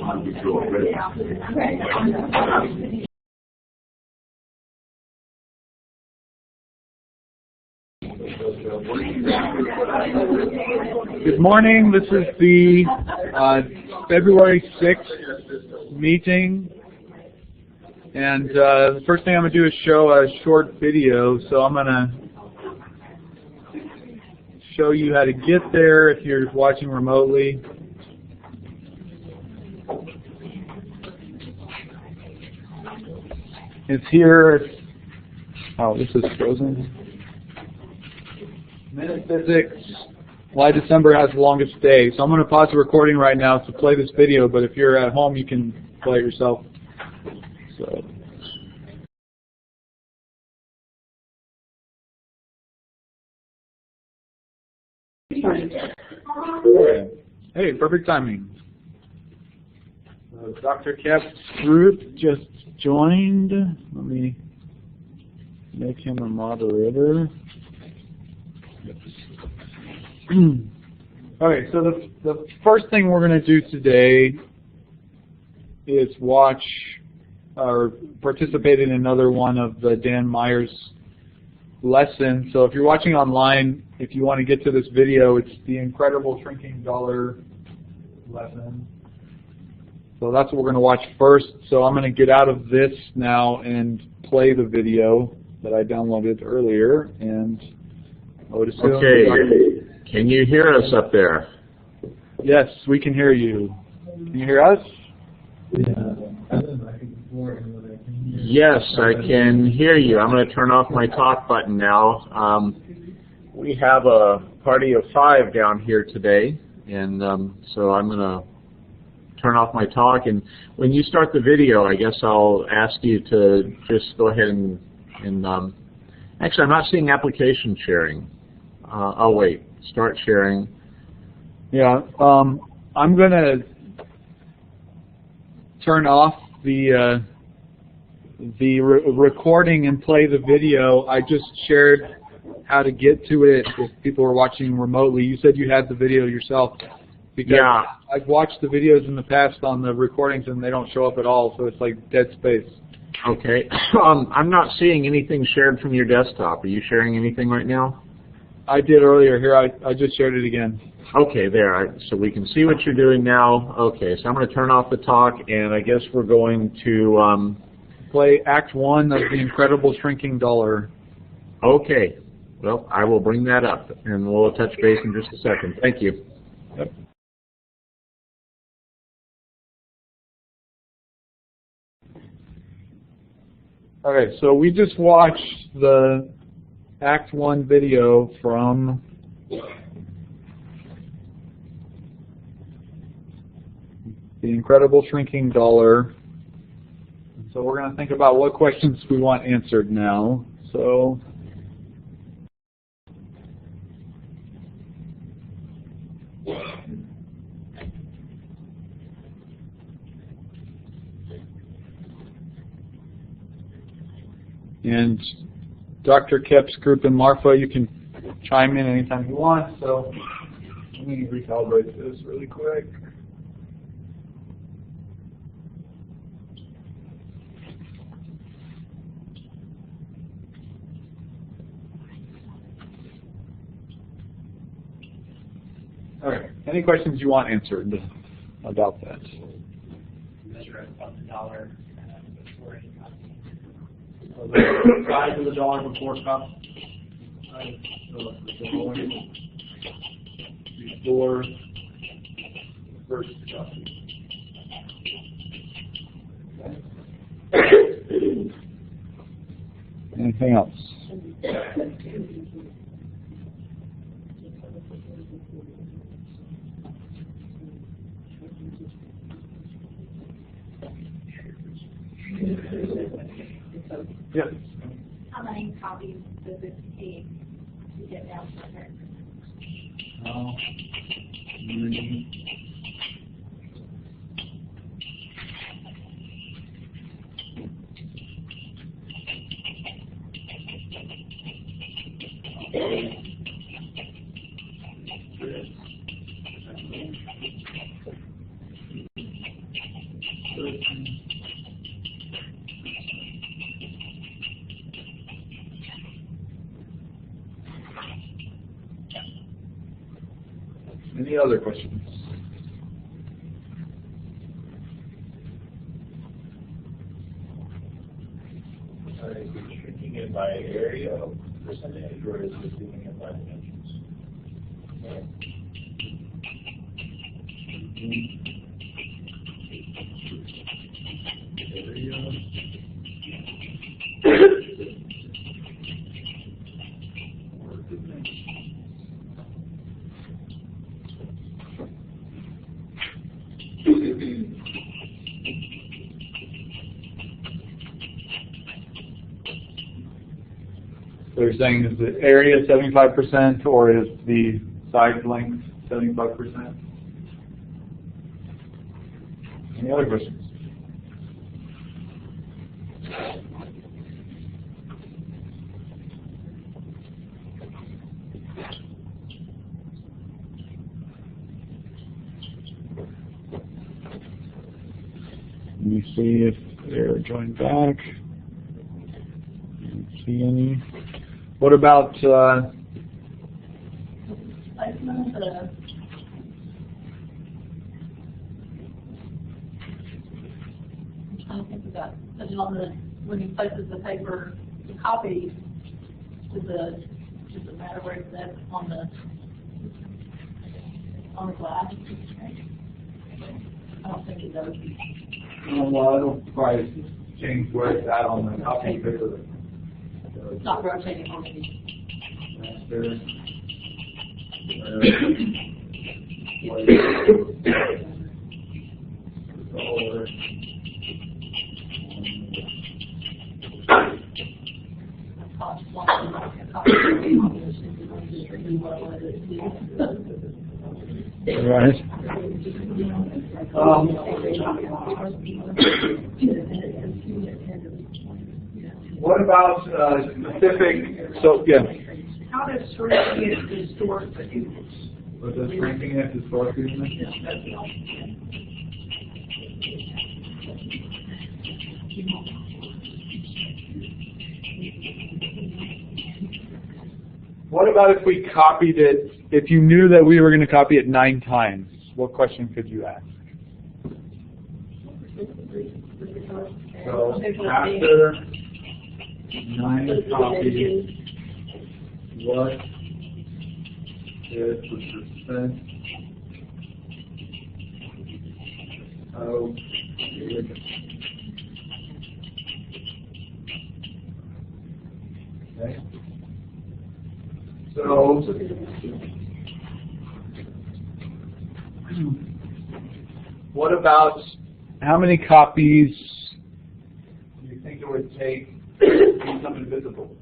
Good morning. This is the February 6th meeting. And the first thing I'm going to do is show a short video. So I'm going to show you how to get there if you're watching remotely. It's here. Oh, this is frozen. Minute physics. Why December has the longest day. So I'm going to pause the recording right now to play this video, but if you're at home, you can play it yourself. So. Hey, perfect timing. Dr. Kep's group just joined. Let me make him a moderator. Okay, so the first thing we're going to do today is watch or participate in another one of the Dan Myers lessons. So if you're watching online, if you want to get to this video, it's the Incredible Shrinking Dollar lesson. So that's what we're going to watch first. So I'm going to get out of this now and play the video that I downloaded earlier. And I would assume. Okay. Can you hear us up there? Yes, we can hear you. Can you hear us? Yes, I can hear you. I'm going to turn off my talk button now. We have a party of 5 down here today, and so I'm going to turn off my talk. And when you start the video, I guess I'll ask you to just go ahead and actually, I'm not seeing application sharing. Oh, wait. Start sharing. Yeah, I'm going to turn off the recording and play the video. I just shared how to get to it if people are watching remotely. You said you had the video yourself. Because yeah. I've watched the videos in the past on the recordings and they don't show up at all, so it's like dead space. Okay. I'm not seeing anything shared from your desktop. Are you sharing anything right now? I did earlier. Here, I just shared it again. Okay, there. So we can see what you're doing now. Okay, so I'm going to turn off the talk, and I guess we're going to play Act 1 of The Incredible Shrinking Dollar. Okay. Well, I will bring that up, and we'll touch base in just a second. Thank you. Yep. Okay, so we just watched the Act 1 video from The Incredible Shrinking Dollar. So we're going to think about what questions we want answered now. So and Dr. Kep's group and Marfa, you can chime in anytime you want. So let me recalibrate this really quick. All right. Any questions you want answered about that? Measure about the dollar before any cup. The size of the dollar before cup. Before first cup. Anything else? Yes. How many copies does it take to get down to her? Any other questions? Are you shrinking it by area percentage, or is it doing it by dimensions? So you're saying is the area 75% or is the side length 75%? Any other questions? Let me see if they're joined back. Don't see any. What about Placement, I'm trying to think about, depending on the, when he places the paper, the copy, does it matter where it's at on the glass? I don't think it does. well, I don't quite change where it's at on the copy paper. It's not rotating on the Master. Right. What about specific? So yeah. How does shrinking it distort the image? What does shrinking it distort the image? What about if we copied it? If you knew that we were going to copy it 9 times, what question could you ask? So after 9 copies, what is the percent of the image? Okay. So, what about how many copies do you think it would take to become invisible?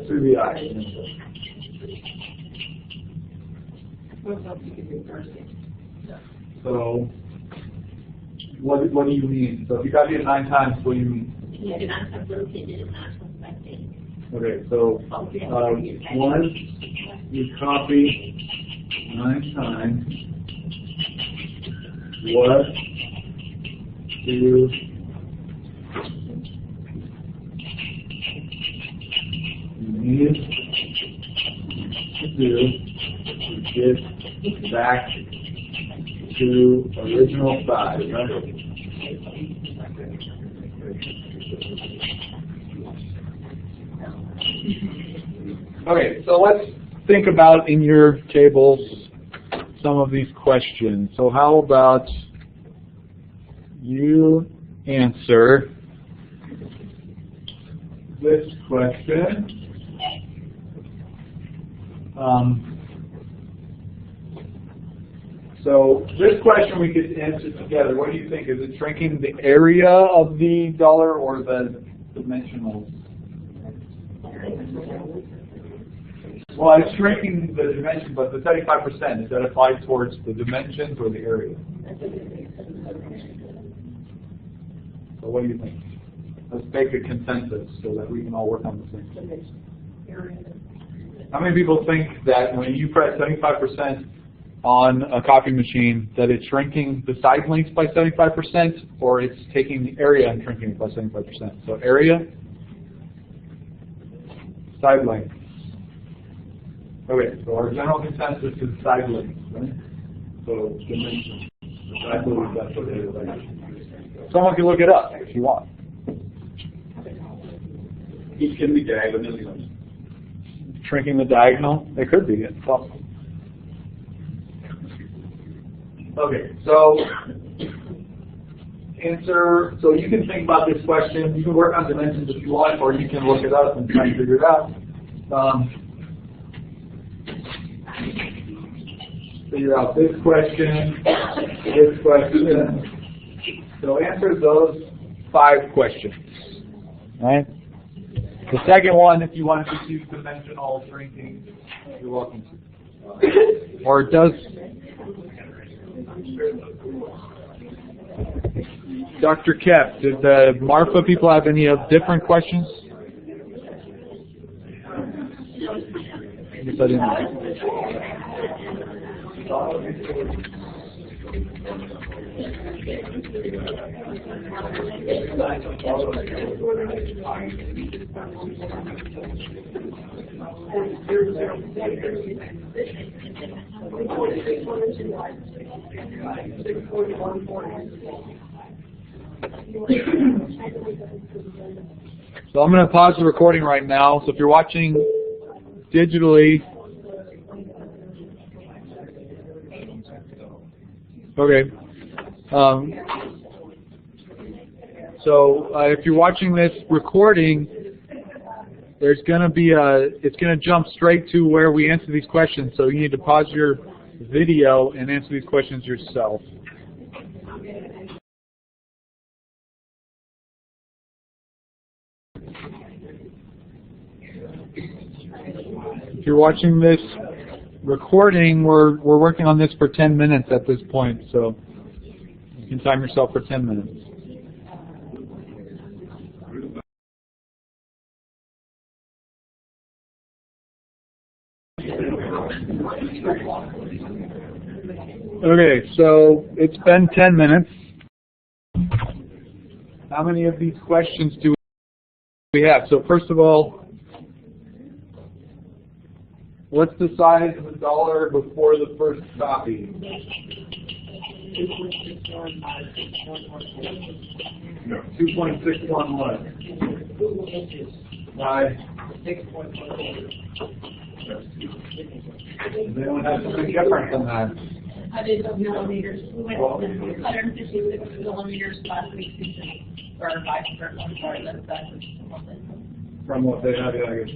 Through the eye. So, what do you mean? So if you copy it 9 times, what do you mean? Okay, so once you copy 9 times, what do you need to do to get back to original size, right? Okay, so let's think about in your tables some of these questions. So how about you answer this question? So this question we could answer together. What do you think? Is it shrinking the area of the dollar or the dimensional? Well, it's shrinking the dimension, but the 75%, is that applied towards the dimensions or the area? So what do you think? Let's make a consensus so that we can all work on the same thing. How many people think that when you press 75% on a copy machine that it's shrinking the side lengths by 75% or it's taking the area and shrinking it by 75%? So area, side length. Okay, so our general consensus is side length, right? So dimension. I believe that's what it is. Someone can look it up if you want. Each can be diagonal. Shrinking the diagonal? It could be. It's possible. Okay, so answer. So you can think about this question. You can work on dimensions if you want, or you can look it up and try and figure it out. Figure out this question, this question. So answer those 5 questions. All right. The second one, if you want to just use dimensional shrinking, you're welcome to. Or does Dr. Kep, did the Marfa people have any different questions? I guess I didn't. So I'm going to pause the recording right now. So if you're watching digitally, okay. If you're watching this recording, there's going to be it's going to jump straight to where we answer these questions. So you need to pause your video and answer these questions yourself. If you're watching this recording, we're working on this for 10 minutes at this point, so you can time yourself for 10 minutes. Okay, so it's been 10 minutes. How many of these questions do we have? So first of all, what's the size of a dollar before the first copy? 2.611. Why? They don't have something different than that. I did millimeters. We went to 156 millimeters last week. Or I'm sorry, that's From what they have, yeah, I guess.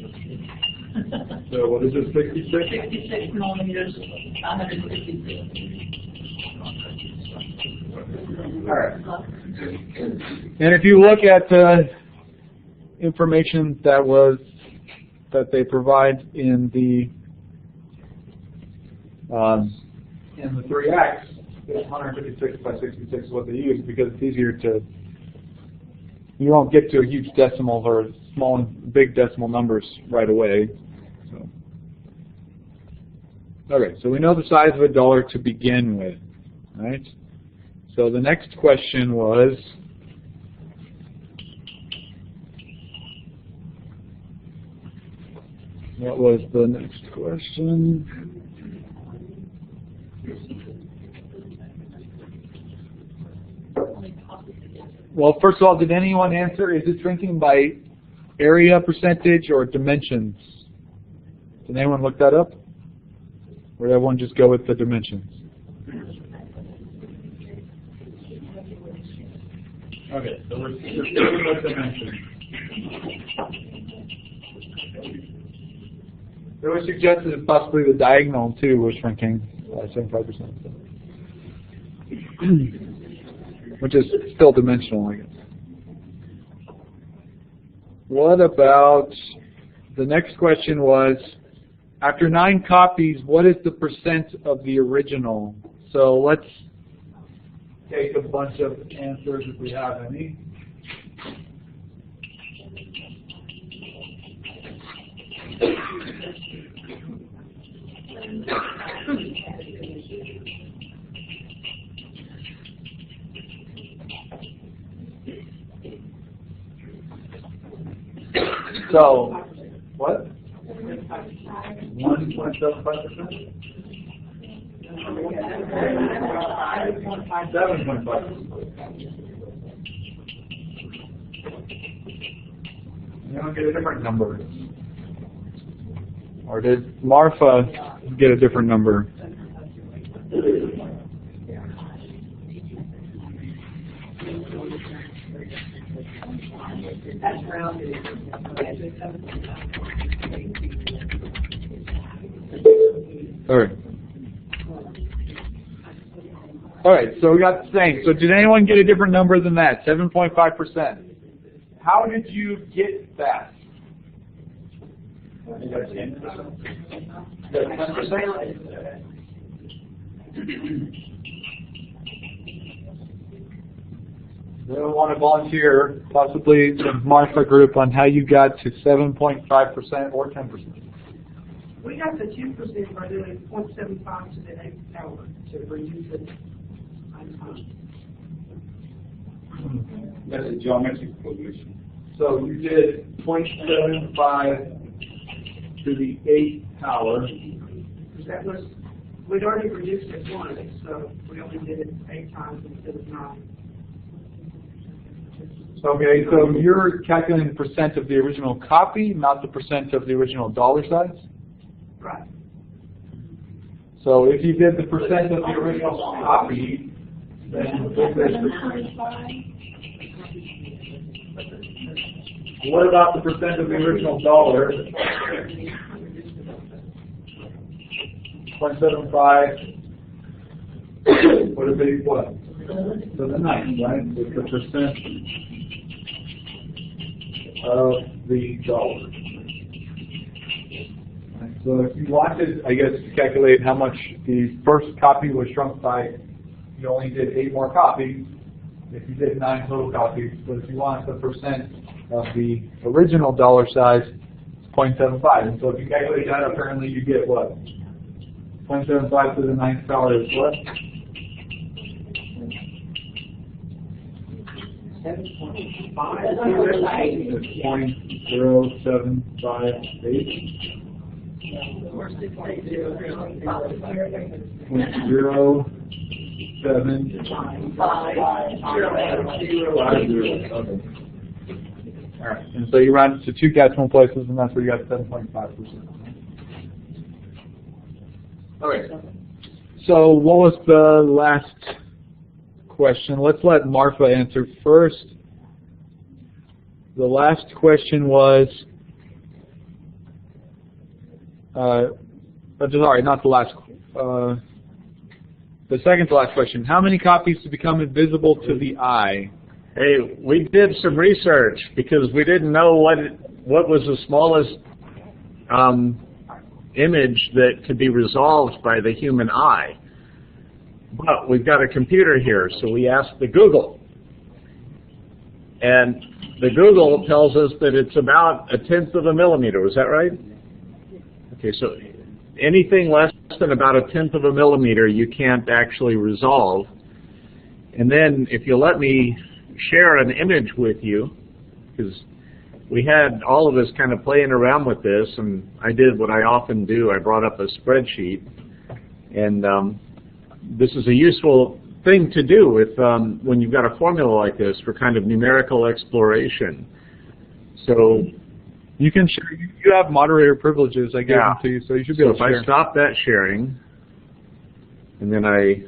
So what is it, 66? 66 millimeters, 156. All right. And if you look at the information that they provide in the 3X, 156 by 66 is what they use because it's easier to. You don't get to a huge decimal or small and big decimal numbers right away. Okay, so we know the size of a dollar to begin with, right? So the next question was, what was the next question? Well, first of all, did anyone answer, is it shrinking by area percentage or dimensions? Did anyone look that up? Or did everyone just go with the dimensions? Okay, so we're sticking with dimensions. It was suggested that possibly the diagonal, too, was shrinking by 75%. Which is still dimensional, I guess. What about, the next question was, after 9 copies, what is the percent of the original? So let's take a bunch of answers if we have any. So, what? 1.75%? 7.5%. You don't get a different number. Or did Marfa get a different number? That's rounded. All right, so we got the same. So did anyone get a different number than that? 7.5%. How did you get that? You got 10%? You got 10%? Anyone want to volunteer, possibly the Marfa group, on how you got to 7.5% or 10%? We got the 2% by doing 0.75 to the 8th power to reduce it. That's a geometric progression. So you did 0.75 to the 8th power. That was, we'd already reduced it once, so we only did it 8 times instead of 9. Okay, so you're calculating the percent of the original copy, not the percent of the original dollar size? Right. So if you did the percent of the original copy, then what about the percent of the original dollar? 0.75 would have been what? So the 9, right? It's the percent of the dollar. Right, so if you wanted, I guess, to calculate how much the first copy was shrunk by, you only did 8 more copies. If you did 9 total copies, but if you want the percent of the original dollar size, it's 0.75. And so if you calculate that, apparently you get what? 0.75 to the 9th power is what? 0.0758. 0.0750. All right, and so you round it to 2 decimal places, and that's where you got 7.5%. All right. So what was the last question? Let's let Marfa answer first. The last question was, sorry, not the last. The second to last question: how many copies to become invisible to the eye? Hey, we did some research because we didn't know what was the smallest image that could be resolved by the human eye. But we've got a computer here, so we asked the Google. And the Google tells us that it's about 1/10 of a millimeter. Was that right? Okay, so anything less than about 1/10 of a millimeter you can't actually resolve. And then if you let me share an image with you, because we had all of us kind of playing around with this, and I did what I often do. I brought up a spreadsheet, and this is a useful thing to do with when you've got a formula like this for kind of numerical exploration. So you can share. You have moderator privileges. I gave them to you, so you should be able to share. If I stop that sharing, and then I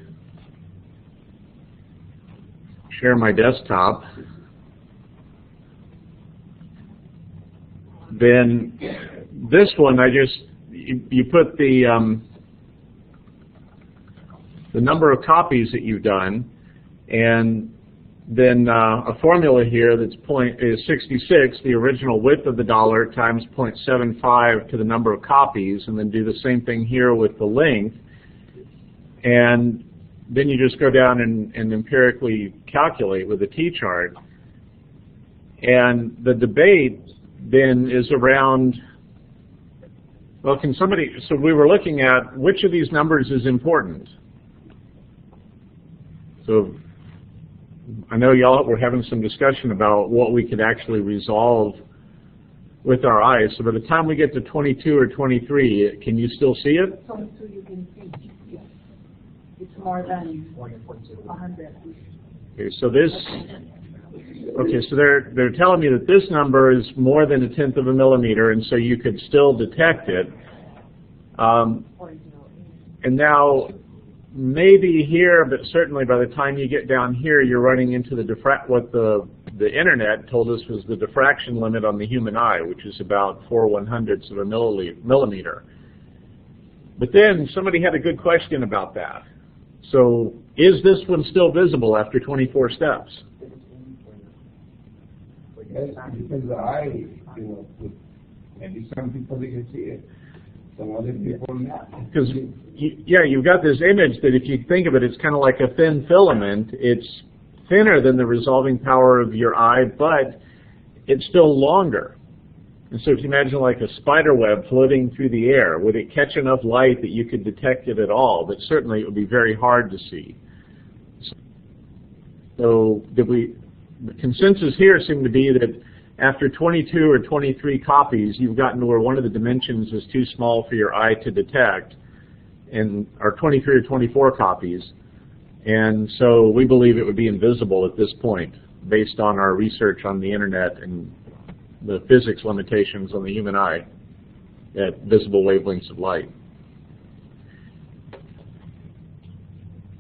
share my desktop, then this one you put the number of copies that you've done, and then a formula here that's is 66, the original width of the dollar, times 0.75 to the number of copies, and then do the same thing here with the length. And then you just go down and empirically calculate with a T-chart. And the debate then is around, well, can somebody, so we were looking at which of these numbers is important. So I know y'all were having some discussion about what we could actually resolve with our eyes. So by the time we get to 22 or 23, can you still see it? 22 you can see, yes. It's more than 100. Okay, so this. Okay, so they're telling me that this number is more than 1/10 of a millimeter, and so you could still detect it. And now, maybe here, but certainly by the time you get down here, you're running into what the internet told us was the diffraction limit on the human eye, which is about 4/100ths of a millimeter. But then somebody had a good question about that. So, is this one still visible after 24 steps? Yes, because the eye, you know, maybe some people they can see it, some other people not. Because, you've got this image that if you think of it, it's kind of like a thin filament. It's thinner than the resolving power of your eye, but it's still longer. And so if you imagine like a spider web floating through the air, would it catch enough light that you could detect it at all? But certainly it would be very hard to see. So the consensus here seemed to be that after 22 or 23 copies, you've gotten to where one of the dimensions is too small for your eye to detect, or 23 or 24 copies. And so we believe it would be invisible at this point, based on our research on the internet and the physics limitations on the human eye at visible wavelengths of light.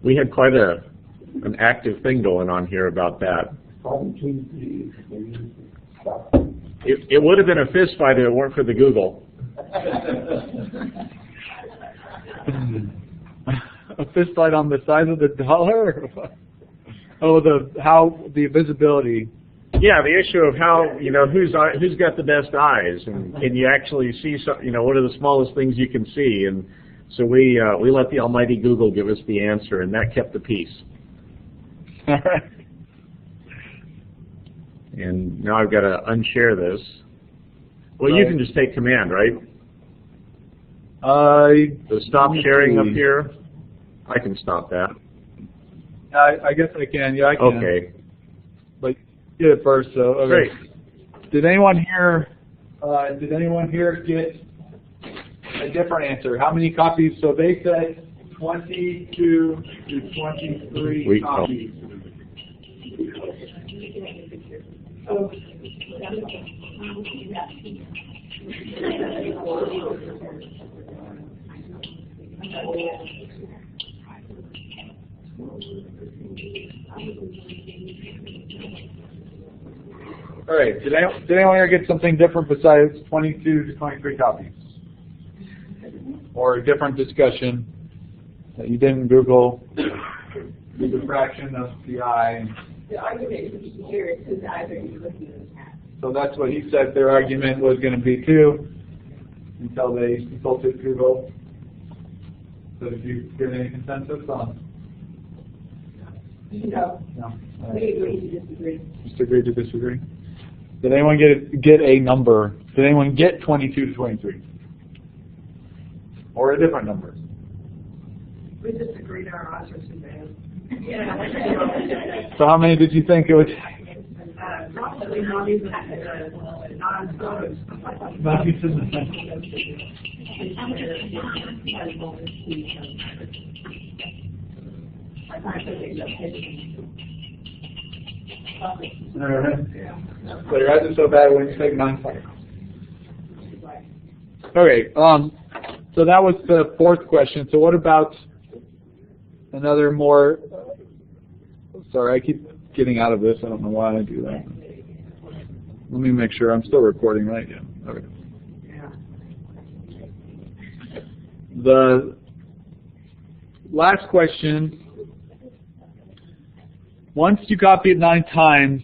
We had quite an active thing going on here about that. It would have been a fist fight if it weren't for the Google. A fist fight on the size of the dollar? Oh, the visibility. Yeah, the issue of how, who's got the best eyes, and can you actually see what are the smallest things you can see? And so we let the almighty Google give us the answer, and that kept the peace. All right. And now I've got to unshare this. Well, you can just take command, right? So stop sharing up here. I can stop that. I guess I can. Yeah, I can. Okay. But you did it first, so okay. Great. Did anyone here get a different answer? How many copies? So they said 22 to 23 copies. All right. Did anyone here get something different besides 22 to 23 copies? Or a different discussion that you didn't Google? The diffraction of the eye. The argument is here because either you're looking at. So that's what he said their argument was going to be too, until they consulted Google. So did you get any consensus on? No. No. We agree to disagree. Just agree to disagree. Did anyone get a number? Did anyone get 22 to 23? Or a different number? We disagreed our eyes are too bad. So how many did you think it would? Probably not even 9 photos. Not even. So your eyes are so bad when you take 9 photos. Okay. So that was the fourth question. So what about another more? Sorry, I keep getting out of this. I don't know why I do that. Let me make sure I'm still recording, right? Yeah. Okay. The last question. Once you copy it 9 times,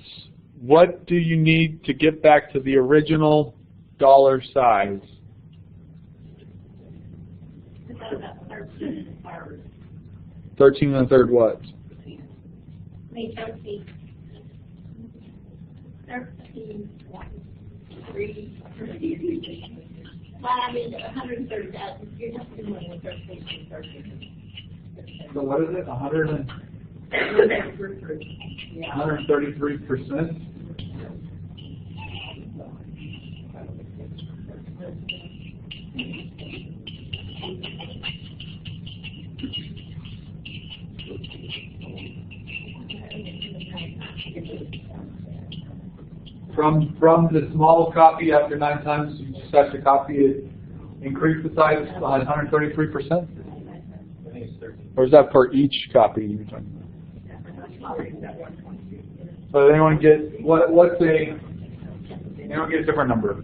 what do you need to get back to the original dollar size? 13 1/3 what? 13. 13. Well, I mean, 130,000. You're not doing 13. So what is it? 100 and Yeah. 133%. From the small copy after 9 times, you just have to copy it, increase the size by 133%? Or is that per each copy you're talking about? So anyone get, what's anyone get a different number?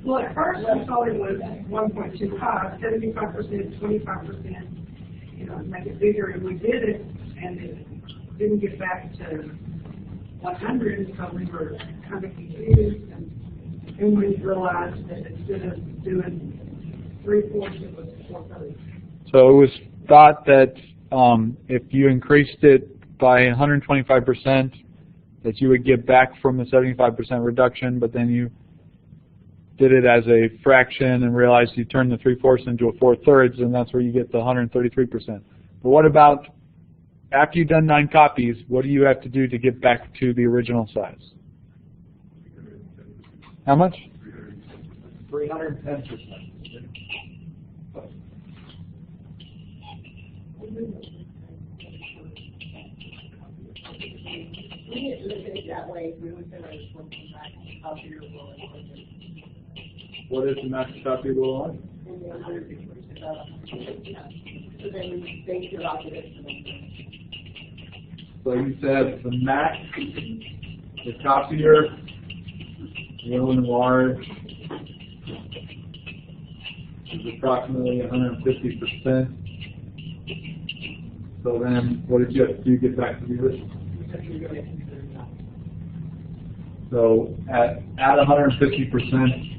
Well, at first we thought it was 1.25, 75%, 25%, you know, make it bigger, and we did it, and it didn't get back to 100, so we were kind of confused, and then we realized that instead of doing 3/4, it was 4/3. So it was thought that if you increased it by 125%, that you would get back from the 75% reduction, but then you did it as a fraction and realized you turned the 3/4 into a 4/3, and that's where you get the 133%. But what about after you've done 9 copies, what do you have to do to get back to the original size? How much? 310%. We didn't look at it that way. We looked at it as one thing back up here. What is the max copy rule on? So then we base it off of this. So you said the max, the copier, will enlarge is approximately 150%. So then what did you have to do to get back to the original? So at 150%,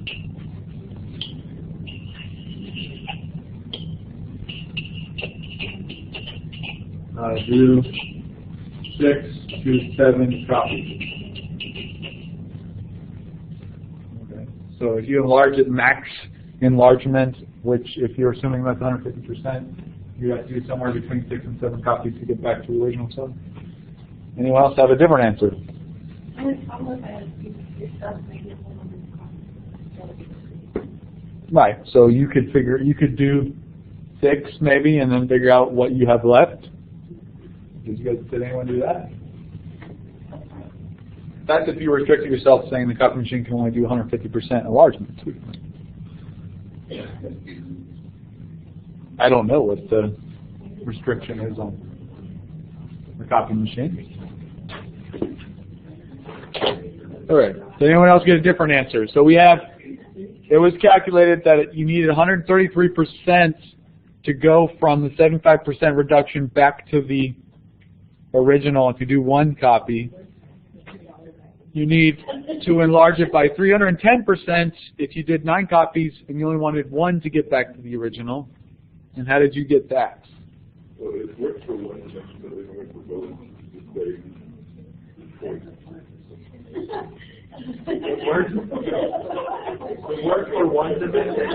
do 6 to 7 copies. Okay. So if you enlarge it max enlargement, which if you're assuming that's 150%, you have to do somewhere between 6 and 7 copies to get back to the original size. Anyone else have a different answer? Right. So you could do 6 maybe, and then figure out what you have left. Did anyone do that? That's if you restricted yourself, saying the copy machine can only do 150% enlargement. I don't know what the restriction is on the copy machine. All right. Did anyone else get a different answer? So we have, it was calculated that you needed 133% to go from the 75% reduction back to the original. If you do 1 copy, you need to enlarge it by 310% if you did 9 copies and you only wanted 1 to get back to the original. And how did you get that? Well, it worked for 1, but it worked for both. It worked for 1 dimension.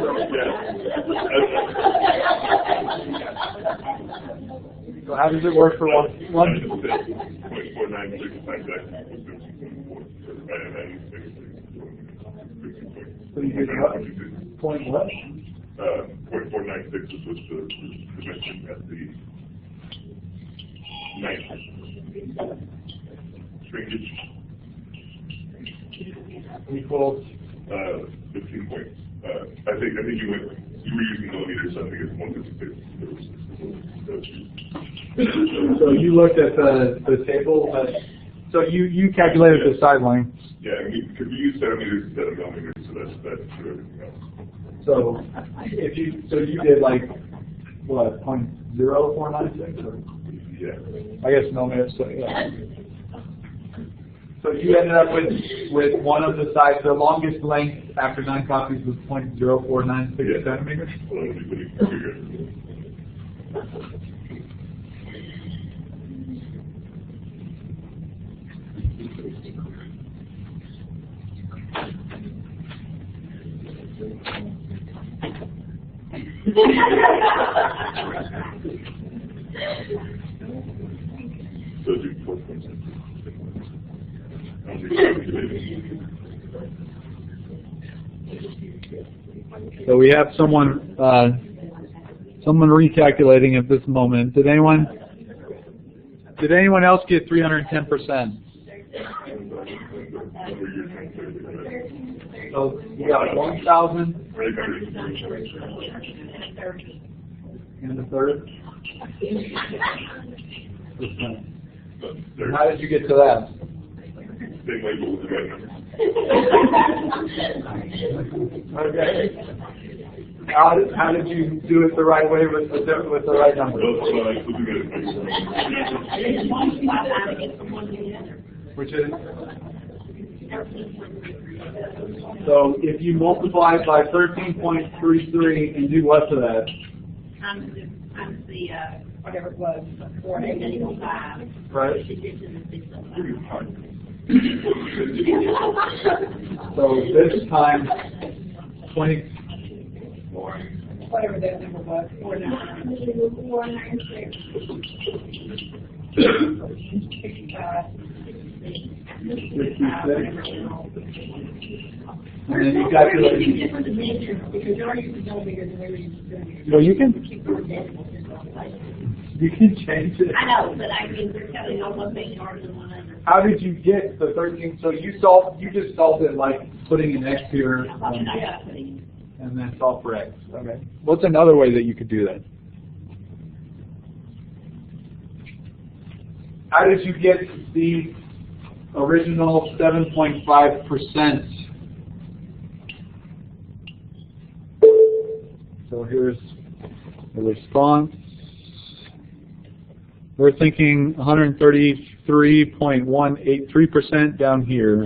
So how does it work for 1? 0.496 times that. So you did what? Point what? 0.496 was the dimension at the 9th shrinkage. Equals 15 points. I think you were using millimeters, so I think it's 156. So you looked at the table. So you calculated the side length. Yeah, because we use centimeters instead of millimeters, so that's for everything else. So you did like what, 0.0496? Or? Yeah. I guess millimeters. So yeah. So you ended up with one of the sides. The longest length after 9 copies was 0.0496 centimeters. Well, that'd be pretty bigger. So do 4.7. So we have someone recalculating at this moment. Did anyone else get 310%? So we got 1,000 in the third. How did you get to that? Same label with the right number. Okay. How did you do it the right way with the right number? Which is? So if you multiply it by 13.33 and do what to that? Times the whatever it was, 4.885. Right. So this time, 20. Whatever that number was, 496. 65. And then you calculate. Different dimensions because you're using millimeters and we're using Well, you can change it. I know, but I mean, they're telling on one thing harder than one other. How did you get the 13? So you just solved it like putting an X here and then solve for X. Okay. What's another way that you could do that? How did you get the original 7.5%? So here's the response. We're thinking 133.183% down here.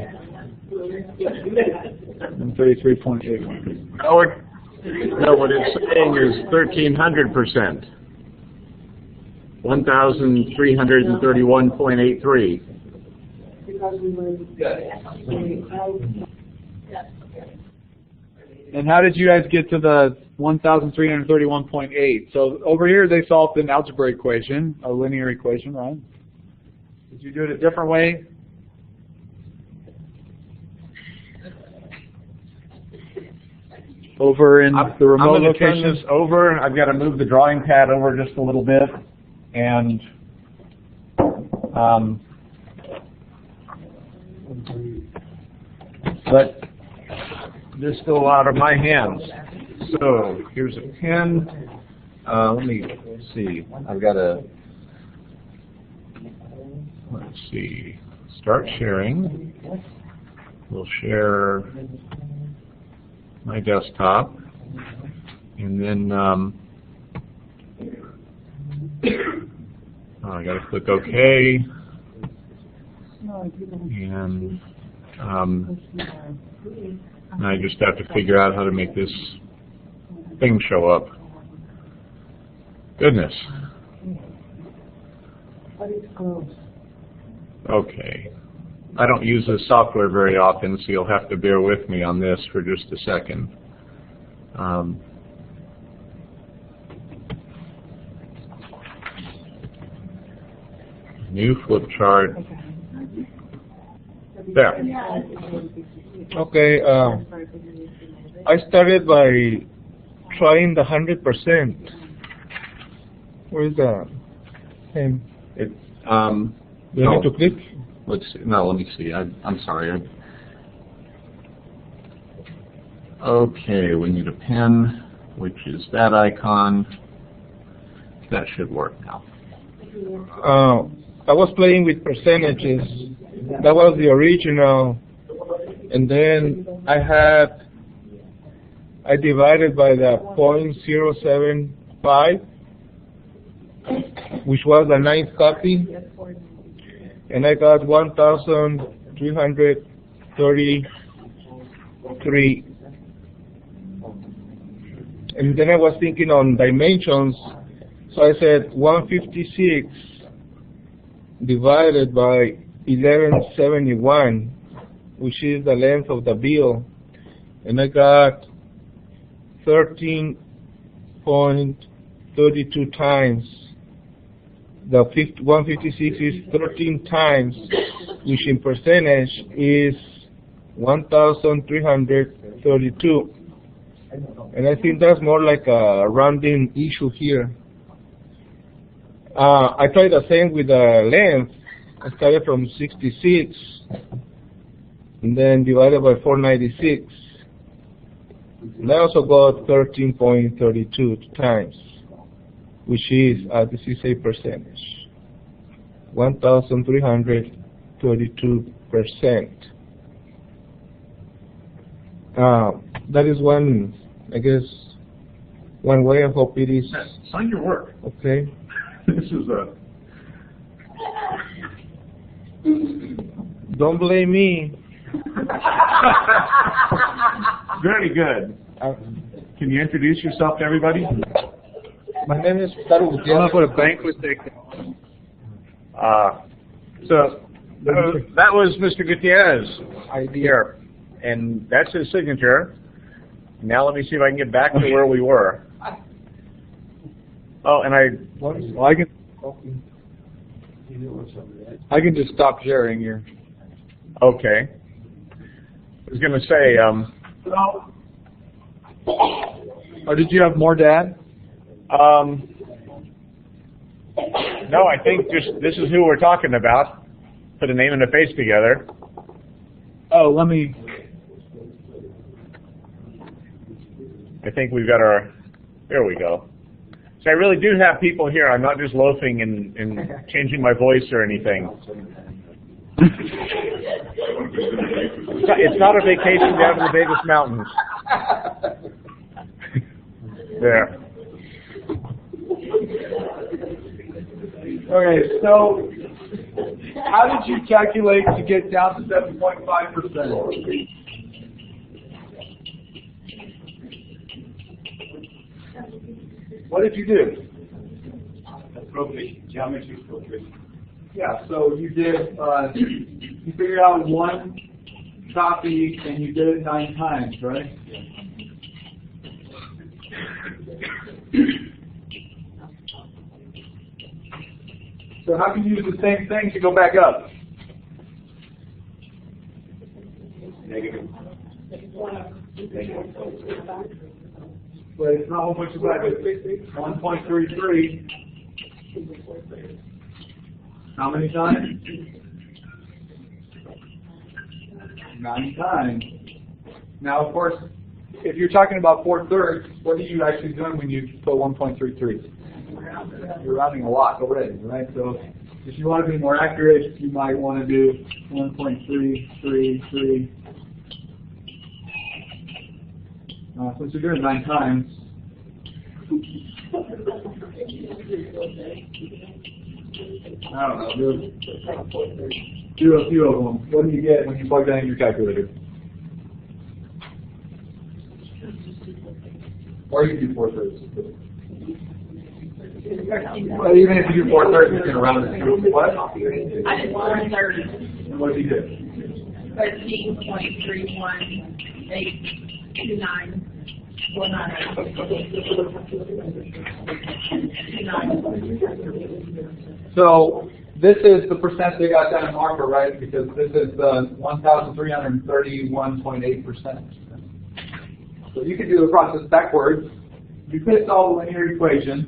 And 33.81. No, what it's saying is 1,300%. 1,331.83. And how did you guys get to the 1,331.8? So over here they solved an algebra equation, a linear equation, right? Did you do it a different way? Over in the remote I'm going to turn location? this over. I've got to move the drawing pad over just a little bit, and but this go out of my hands. So here's a pen. Let me see. I've got to, let's see, start sharing. We'll share my desktop, and then I got to click OK, and I just have to figure out how to make this thing show up. Goodness. Okay. I don't use this software very often, so you'll have to bear with me on this for just a second. New flip chart. There. Okay, I started by trying the 100%. Where is that? It, Do I no. need to click? Let's see. No, let me see. I'm sorry. Okay, we need a pen, which is that icon. That should work now. I was playing with percentages. That was the original. And then I divided by the 0.075, which was the 9th copy. And I got 1,333. And then I was thinking on dimensions, so I said 156 divided by 1171, which is the length of the bill, and I got 13.32 times the 156 is 13 times, which in percentage is 1,332. And I think that's more like a rounding issue here. I tried the same with the length. I started from 66 and then divided by 496. And I also got 13.32 times, which is, this is a percentage, 1,332%. That is one, I guess, one way. I hope it is. Sign your work. Okay. This is a... Don't blame me. Very good. Can you introduce yourself to everybody? My name is Pedro I'm Gutierrez. gonna put a banquet steak. So that was Mr. Gutierrez here, and that's his signature. Now let me see if I can get back to where we were. Oh, and Well, I can just stop sharing here. okay. I was going to say, Or did you have more, Dad? no, I think just this is who we're talking about. Put a name and a face together. Oh, let me. I think we've got our, there we go. So I really do have people here. I'm not just loafing and changing my voice or anything. It's not a vacation down in the Davis Mountains. There. Okay, so how did you calculate to get down to 7.5%? What did you do? Appropriate, geometry appropriate. Yeah, so you did, you figured out one copy and you did it 9 times, right? So how can you use the same thing to go back up? Negative. But it's not 1.25, 1.33. How many times? 9 times. Now, of course, if you're talking about 4/3, what are you actually doing when you put 1.33? You're rounding a lot already, right? So if you want to be more accurate, you might want to do 1.333. Since you're doing 9 times, I don't know, do a few of them. What do you get when you plug that in your calculator? Or you do 4/3. Well, even if you do 4/3, you can round it to what? I did 4/30. And what did you do? 13.31829. So this is the percent they got down in marker, right? Because this is 1,331.8%. So you could do the process backwards. You could solve a linear equation,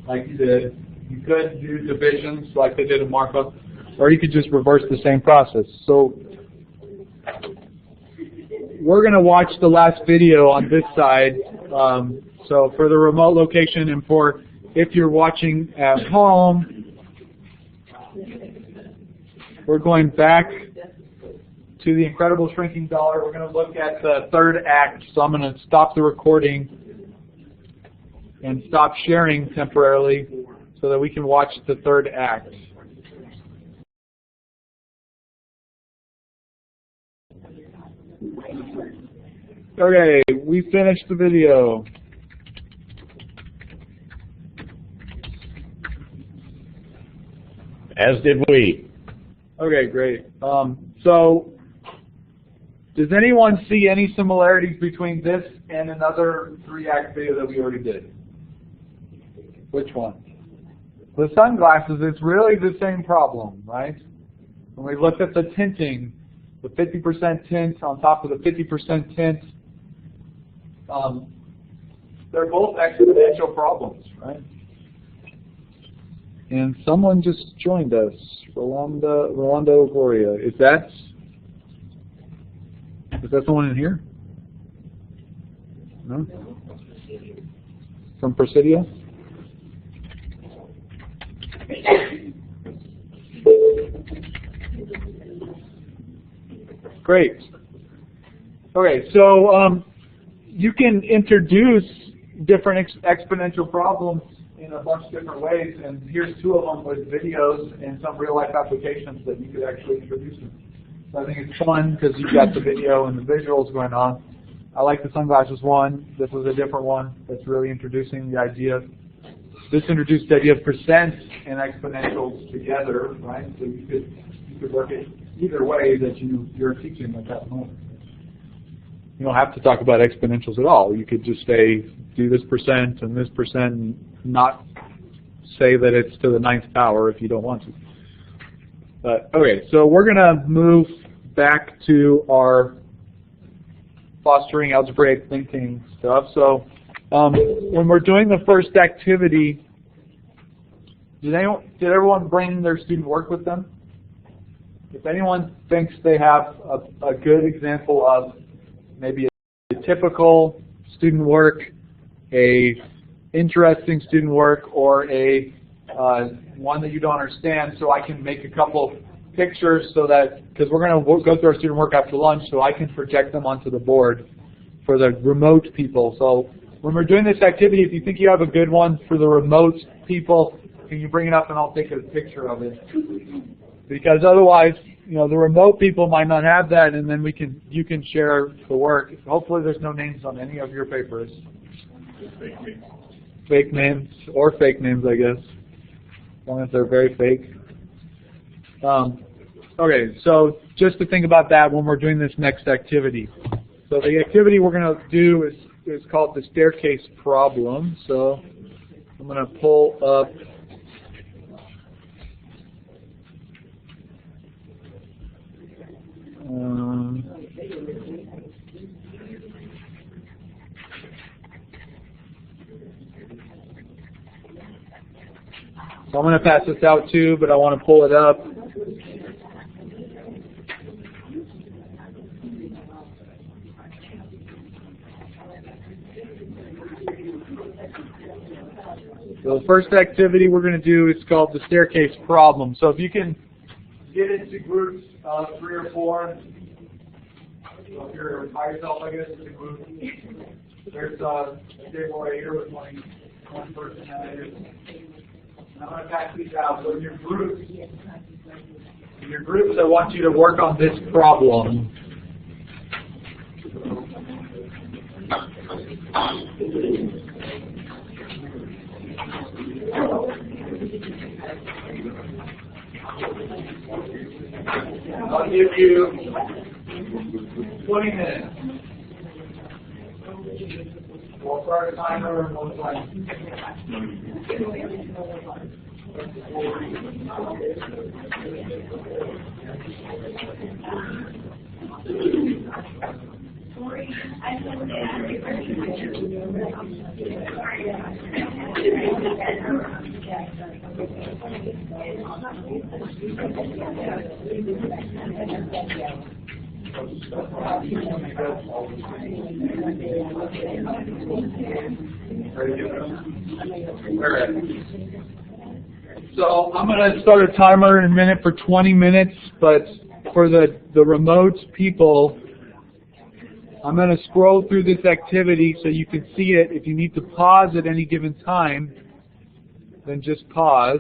like you did. You could do divisions, like they did in markup, or you could just reverse the same process. So we're going to watch the last video on this side. So for the remote location and for if you're watching at home, we're going back to the Incredible Shrinking Dollar. We're going to look at the 3rd act. So I'm going to stop the recording and stop sharing temporarily so that we can watch the 3rd act. Okay, we finished the video. As did we. Okay, great. So, does anyone see any similarities between this and another 3-act video that we already did? Which one? the sunglasses, it's really the same problem, right? When we looked at the tinting, the 50% tint on top of the 50% tint, they're both exponential problems, right? And someone just joined us, Rolando Gloria. Is that someone in here? No? From Presidio? Great. Okay, so you can introduce different exponential problems in a bunch of different ways, and here's two of them with videos and some real-life applications that you could actually introduce them. So I think it's fun because you've got the video and the visuals going on. I like the sunglasses one. This was a different one that's really introducing the idea. This introduced the idea of percent and exponentials together, right? So you could work it either way that you're teaching at that moment. You don't have to talk about exponentials at all. You could just say, do this percent and not say that it's to the 9th power if you don't want to. But okay, so we're going to move back to our fostering algebraic thinking stuff. So when we're doing the first activity, did everyone bring their student work with them? If anyone thinks they have a good example of maybe a typical student work, a interesting student work, or a one that you don't understand, so I can make a couple pictures so that, because we're going to go through our student work after lunch, so I can project them onto the board for the remote people. So when we're doing this activity, if you think you have a good one for the remote people, can you bring it up and I'll take a picture of it? Because otherwise, the remote people might not have that, and then you can share the work. Hopefully there's no names on any of your papers. Fake names, or fake names, I guess, as long as they're very fake. Okay, so just to think about that when we're doing this next activity. So the activity we're going to do is called the staircase problem. So I'm going to pull up so I'm going to pass this out too, but I want to pull it up. So the first activity we're going to do is called the staircase problem. So if you can get into groups of 3 or 4, so if you're by yourself, I guess it's a group. There's a table right here with one person at it. I'm going to pass these out. So in your groups, I want you to work on this problem. I'll give you 20 minutes. We'll start a timer and we'll play. So I'm going to start a timer in a minute for 20 minutes, but for the remote people, I'm going to scroll through this activity so you can see it. If you need to pause at any given time, then just pause.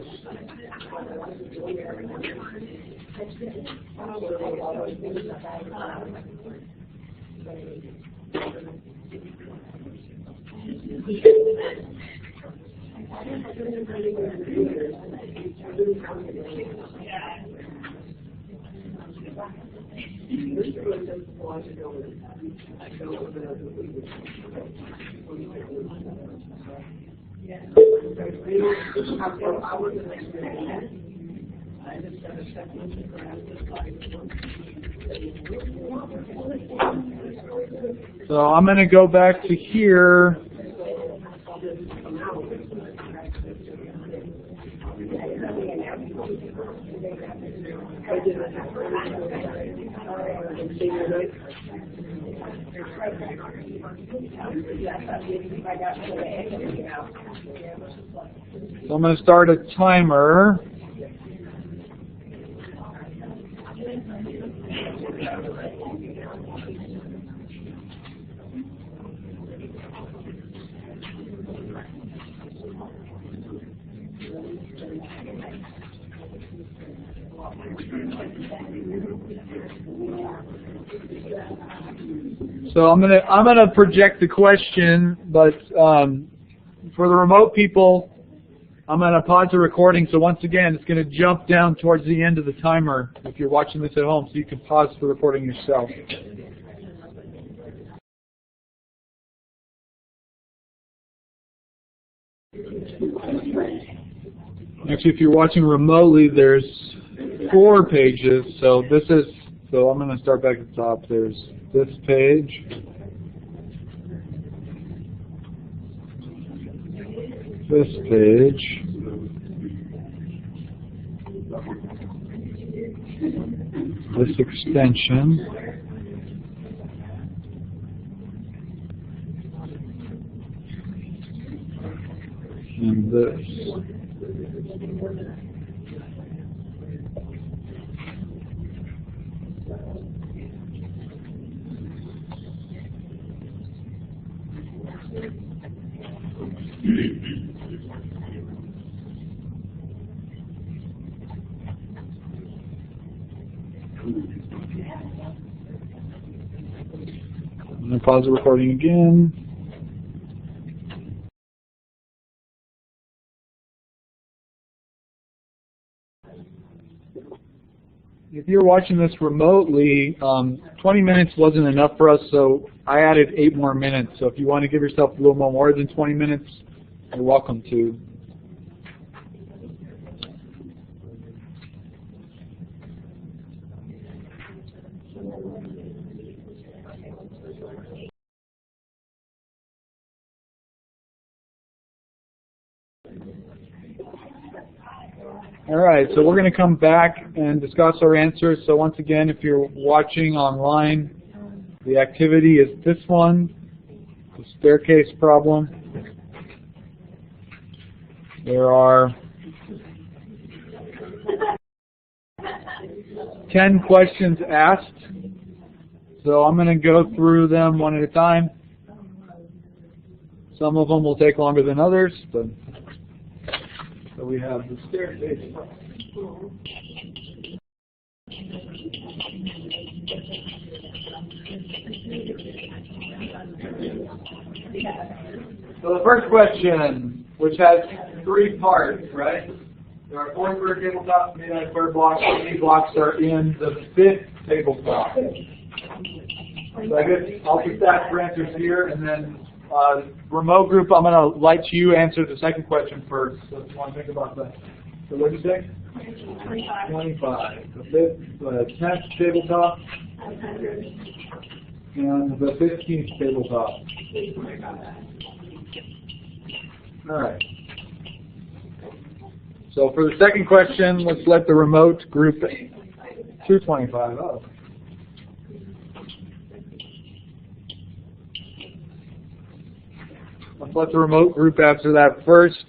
So I'm going to go back to here. So I'm going to start a timer. So I'm gonna project the question, but for the remote people, I'm gonna pause the recording. So once again, it's gonna jump down towards the end of the timer if you're watching this at home, so you can pause the recording yourself. Actually, if you're watching remotely, there's 4 pages. So I'm gonna start back at the top. There's this page. This page. This extension. And this. I'm going to pause the recording again. If you're watching this remotely, 20 minutes wasn't enough for us, so I added 8 more minutes. So if you want to give yourself a little more than 20 minutes, you're welcome to. All right, so we're going to come back and discuss our answers. So once again, if you're watching online, the activity is this one, the staircase problem. There are 10 questions asked, so I'm going to go through them one at a time. Some of them will take longer than others, but so we have the staircase. So the first question, which has 3 parts, right? There are 4 square tabletops made out of square blocks. How many blocks are in the 5th tabletop? So I guess I'll just ask for answers here, and then remote group, I'm going to let you answer the second question first. So if you want to think about that. So what did you say? 25. The 10th tabletop. And the 15th tabletop. All right. So for the second question, let's let the remote group 225. Oh. Let's let the remote group answer that first.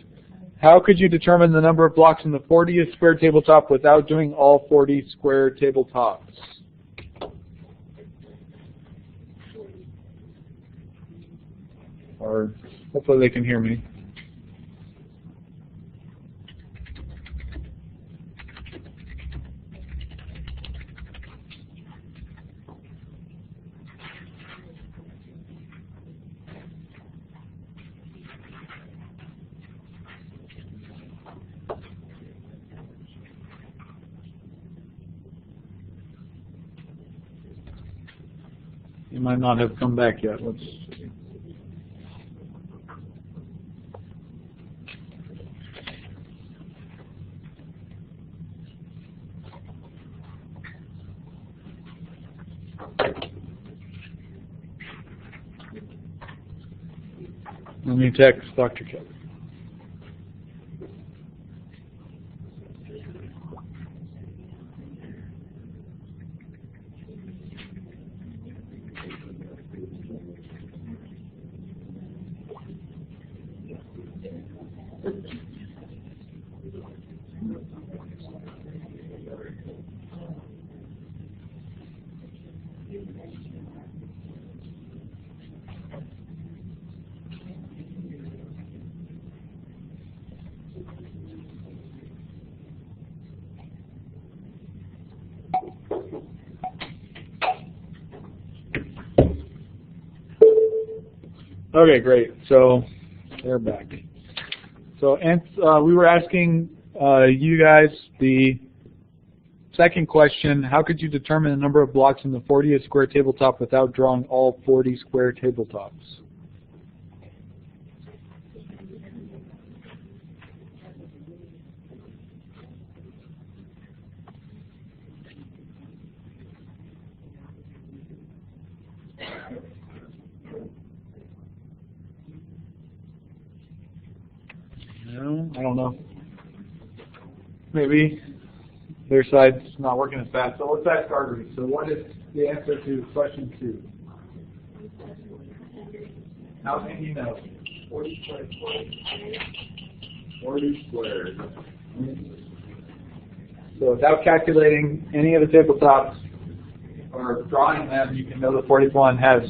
How could you determine the number of blocks in the 40th square tabletop without doing all 40 square tabletops? Or hopefully they can hear me. You might not have come back yet. Let's see. Let me text Dr. Kelly. Okay, great. So they're back. So we were asking you guys the second question: how could you determine the number of blocks in the 40th square tabletop without drawing all 40 square tabletops? No, I don't know. Maybe their side's not working as fast. So let's ask Artery. So what is the answer to question 2? How can you know? 40 squared. 40 squared. So without calculating any of the tabletops or drawing them, you can know the 41 has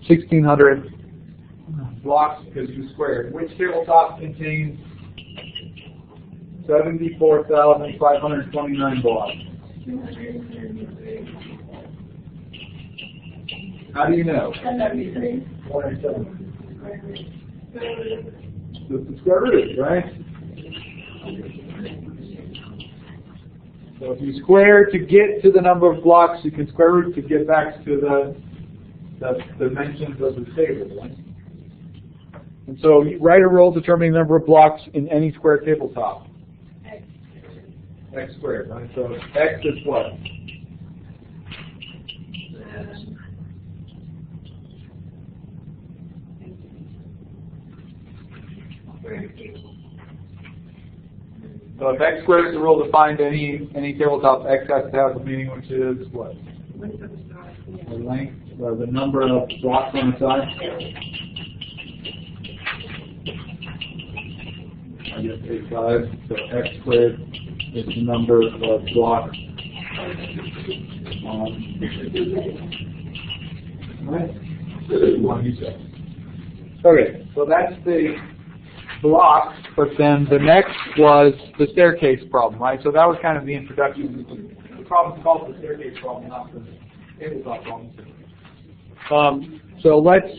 1,600 blocks because you squared. Which tabletop contains 74,529 blocks? How do you know? 170. That's the square root, right? So if you square to get to the number of blocks, you can square root to get back to the dimensions of the table, right? And so you write a rule determining the number of blocks in any square tabletop. X squared, right? So X is what? So if X squared is the rule to find any tabletop, X has to have a meaning, which is what? The length, or the number of blocks on the side. I guess 85. So X squared is the number of blocks. Okay, so that's the blocks, but then the next was the staircase problem, right? So that was kind of the introduction. The problem's called the staircase problem, not the tabletop problem. So let's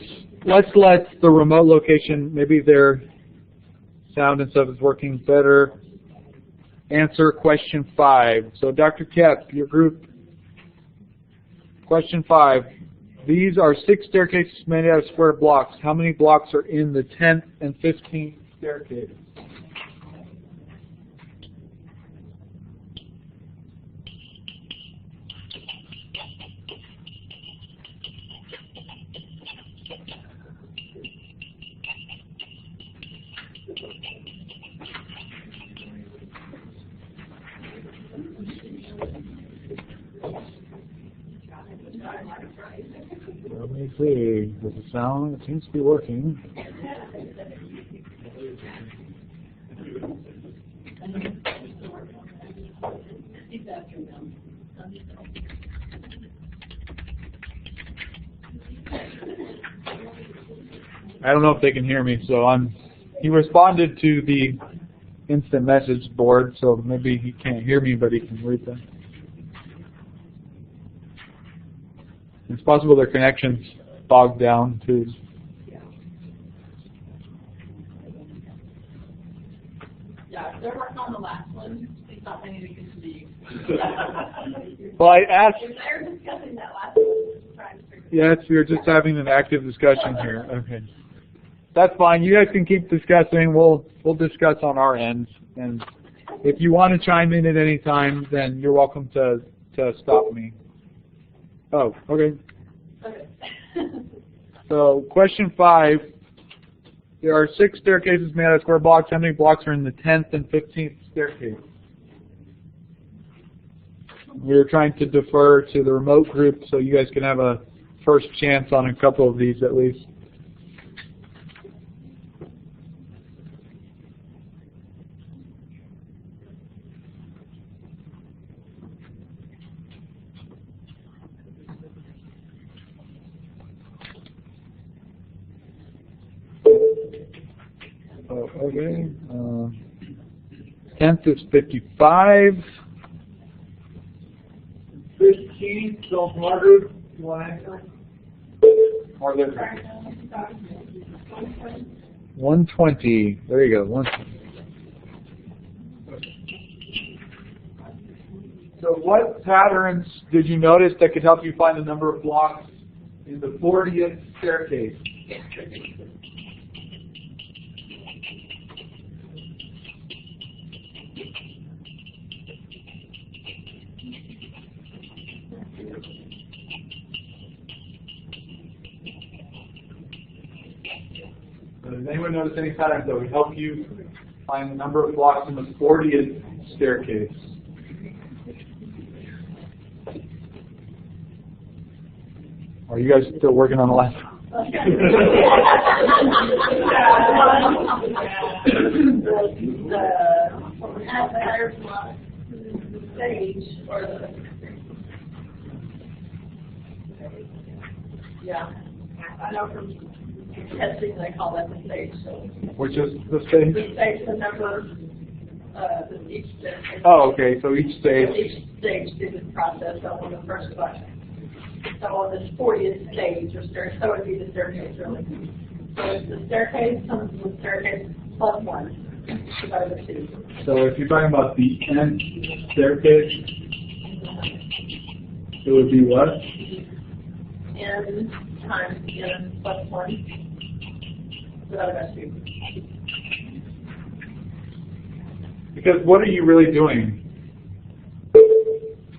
let the remote location, maybe their sound and stuff is working better, answer question 5. So Dr. Kep, your group, question 5. These are 6 staircases made out of square blocks. How many blocks are in the 10th and 15th staircase? Let me see. Does it sound? It seems to be working. I don't know if they can hear me, so he responded to the instant message board, so maybe he can't hear me, but he can read them. It's possible their connection's bogged down too. Yeah, they're working on the last one. It's not many we can see. Well, I asked. They're discussing that last one. Trying to figure Yes, we are just having an active discussion here. Okay, that's fine. You guys can keep discussing. We'll discuss on our ends, and if you want to chime in at any time, then you're welcome to stop me. Oh, okay. Okay. So question 5. There are 6 staircases made out of square blocks. How many blocks are in the 10th and 15th staircase? We're trying to defer to the remote group so you guys can have a first chance on a couple of these at least. Oh, okay. 10th is 55. 15th, so Margaret, you want to answer? Or there? 120. There you go. 120. So what patterns did you notice that could help you find the number of blocks in the 40th staircase? Does anyone notice any patterns that would help you find the number of blocks in the 40th staircase? Are you guys still working on the last one? Stage or the I know from testing they call that the stage. So which is the stage? the stage, the number, each stage. Oh, okay. So each stage. Each stage through this process on the first question. So on this 40th stage or staircase, so it would be the staircase really. So it's the staircase comes from the staircase plus 1 divided by 2. So if you're talking about the nth staircase, it would be what? N times n plus 1 divided by 2. Because what are you really doing?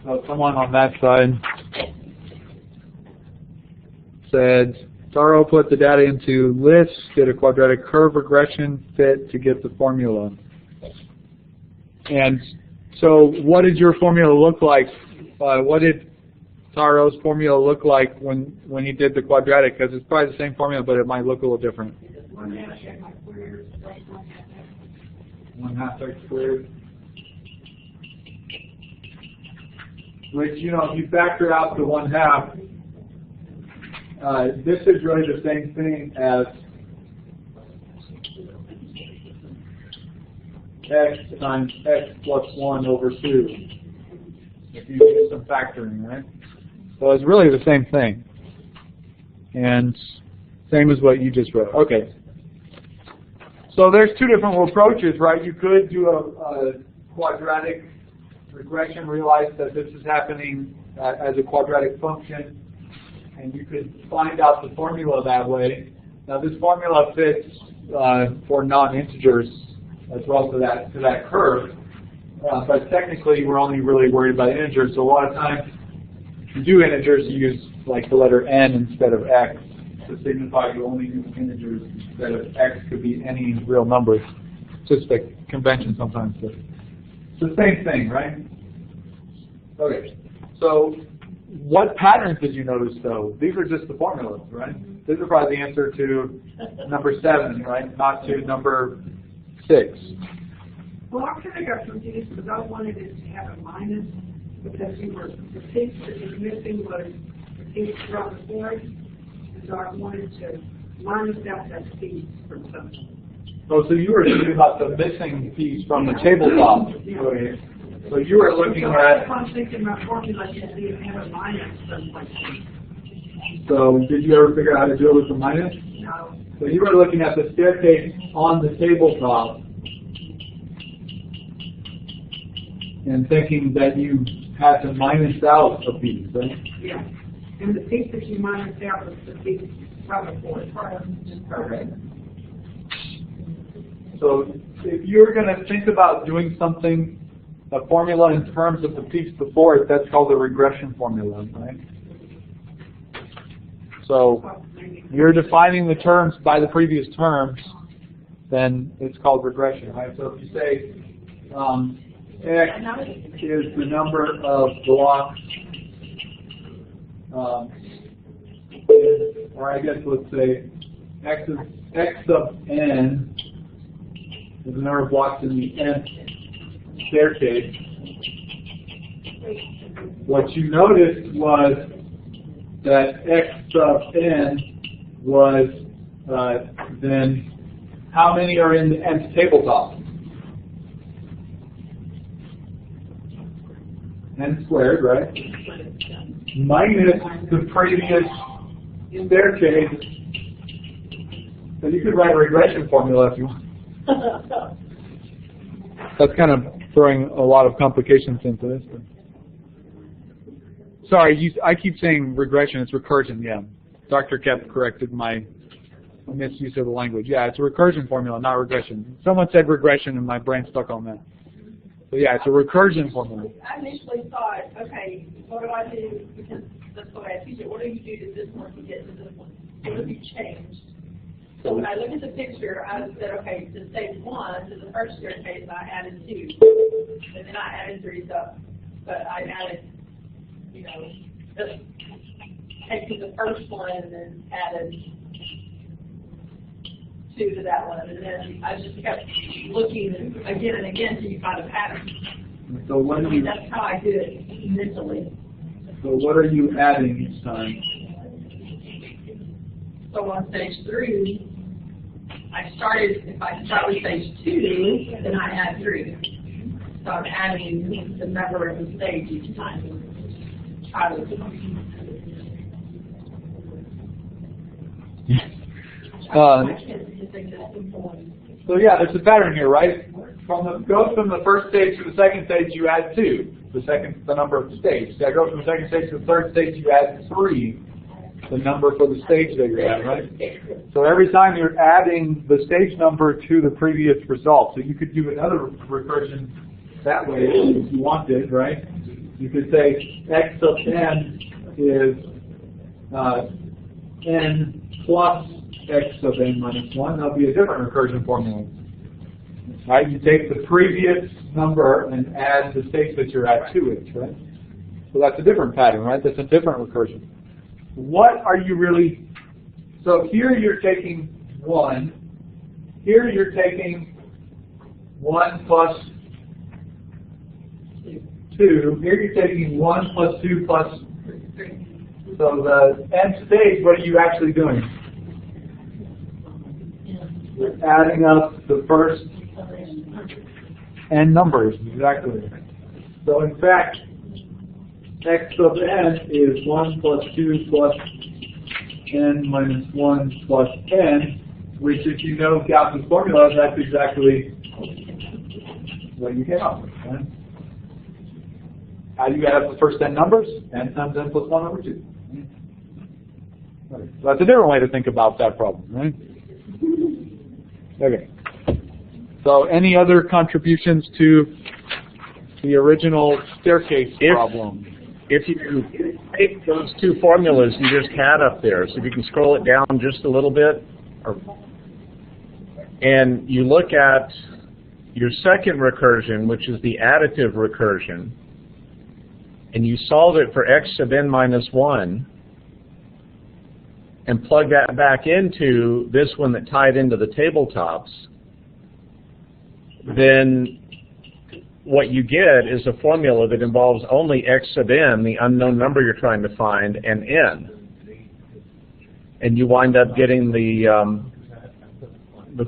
So someone on that side said, Taro put the data into lists, did a quadratic curve regression fit to get the formula. And so what did your formula look like? What did Taro's formula look like when he did the quadratic? Because it's probably the same formula, but it might look a little different. 1/2 x squared. Which, you know, if you factor out the 1/2, this is really the same thing as x times x plus 1 over 2. If you do some factoring, right? So it's really the same thing. And same as what you just wrote. Okay. So there's 2 different approaches, right? You could do a quadratic regression, realize that this is happening as a quadratic function, and you could find out the formula that way. Now this formula fits for non-integers as well to that curve, but technically we're only really worried about integers. So a lot of times, if you do integers, you use like the letter n instead of x to signify you only use integers instead of x could be any real number. It's just a convention sometimes. But it's the same thing, right? Okay. So what patterns did you notice, though? These are just the formulas, right? This is probably the answer to number 7, right? Not to number 6. Well, I kind of got confused because I wanted it to have a minus because the piece that was missing was the piece from the board. And so I wanted to minus out that piece from something. Oh, so you were thinking about the missing piece from the tabletop. Okay. So you were looking at... I'm thinking my formula should be have a minus someplace. So did you ever figure out how to do it with the minus? No. So you were looking at the staircase on the tabletop and thinking that you had to minus out a piece, right? Yeah. And the piece that you minus out was the piece from the board. Okay. So if you're going to think about doing something, a formula in terms of the piece before it, that's called a regression formula, right? So you're defining the terms by the previous terms, then it's called regression, right? So if you say X is the number of blocks, or I guess let's say X sub n is the number of blocks in the nth staircase. What you noticed was that X sub n was then how many are in the nth tabletop? N squared, right? Minus the previous staircase. So you could write a regression formula if you want. That's kind of throwing a lot of complications into this. Sorry, I keep saying regression. It's recursion, yeah. Dr. Kep corrected my misuse of the language. Yeah, it's a recursion formula, not regression. Someone said regression and my brain stuck on that. So yeah, it's a recursion formula. I initially thought, okay, what do I do? Because that's what I teach it. What do you do to this one to get to this one? What have you changed? So when I look at the picture, I said, okay, to stage 1, to the first staircase, I added 2. And then I added 3 stuff. But I added, just taking the first one and then added 2 to that one. And then I just kept looking again and again until you find a pattern. So what that's how I do it mentally. So what are you adding each time? So on stage 3, if I start with stage 2, then I add 3. So I'm adding the number of the stage each time. So yeah, there's a pattern here, right? Goes from the first stage to the second stage, you add 2. The number of the stage. That goes from the second stage to the third stage, you add 3. The number for the stage that you're at, right? So every time you're adding the stage number to the previous result. So you could do another recursion that way if you wanted, right? You could say X sub n is n plus X sub n minus 1. That'll be a different recursion formula. Right? You take the previous number and add the stage that you're at to it, right? So that's a different pattern, right? That's a different recursion. What are you really, so here you're taking 1, here you're taking 1 plus 2, here you're taking 1 plus 2 plus, so the nth stage, what are you actually doing? You're adding up the first n numbers, exactly. So in fact, X sub n is 1 plus 2 plus n minus 1 plus n, which if you know Gauss's formula, that's exactly what you came up with. Right? How do you add up the first n numbers? N times n plus 1 over 2. Right. So that's a different way to think about that problem, right? Okay. So any other contributions to the original staircase problem? If you take those 2 formulas you just had up there, so if you can scroll it down just a little bit, and you look at your second recursion, which is the additive recursion, and you solve it for X sub n minus 1, and plug that back into this one that tied into the tabletops, then what you get is a formula that involves only X sub n, the unknown number you're trying to find, and n. And you wind up getting the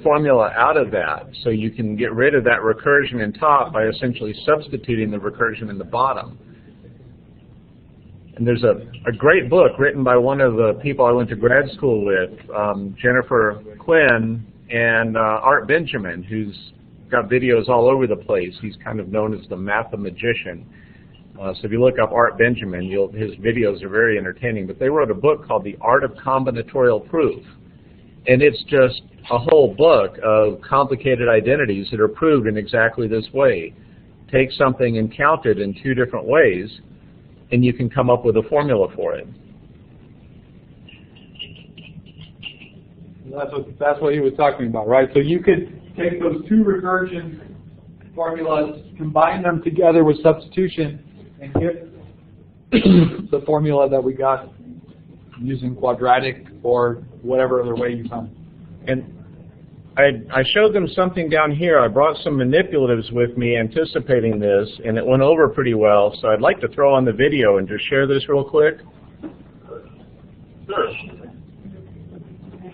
formula out of that. So you can get rid of that recursion in top by essentially substituting the recursion in the bottom. And there's a great book written by one of the people I went to grad school with, Jennifer Quinn, and Art Benjamin, who's got videos all over the place. He's kind of known as the mathemagician. So if you look up Art Benjamin, his videos are very entertaining. But they wrote a book called The Art of Combinatorial Proof. And it's just a whole book of complicated identities that are proved in exactly this way. Take something and count it in 2 different ways, and you can come up with a formula for it. That's what he was talking about, right? So you could take those two recursion formulas, combine them together with substitution, and get the formula that we got using quadratic or whatever other way you found. And I showed them something down here. I brought some manipulatives with me anticipating this, and it went over pretty well. So I'd like to throw on the video and just share this real quick. Sure.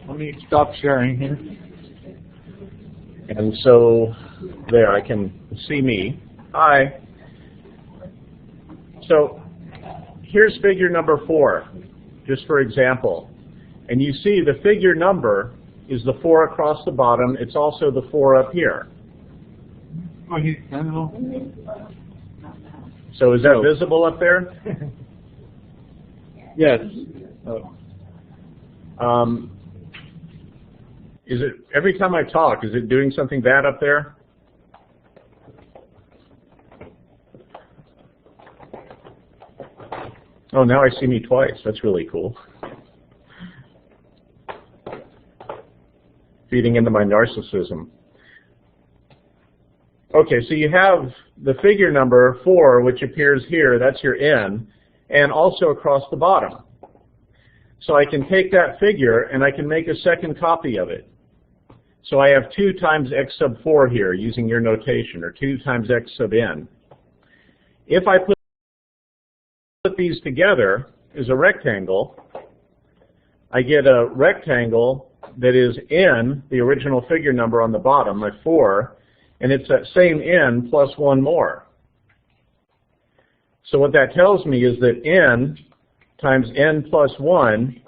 Let me stop sharing here. And so there, I can see me. Hi. So here's figure number 4, just for example. And you see the figure number is the 4 across the bottom. It's also the 4 up here. Oh, he's So is that visible up there? Yes. Oh. Is it, every time I talk, is it doing something bad up there? Oh, now I see me twice. That's really cool. Feeding into my narcissism. Okay, so you have the figure number 4, which appears here. That's your n, and also across the bottom. So I can take that figure and I can make a second copy of it. So I have 2 times x sub 4 here, using your notation, or 2 times x sub n. If I put these together as a rectangle, I get a rectangle that is n, the original figure number on the bottom, my 4, and it's that same n plus 1 more. So what that tells me is that n times n plus 1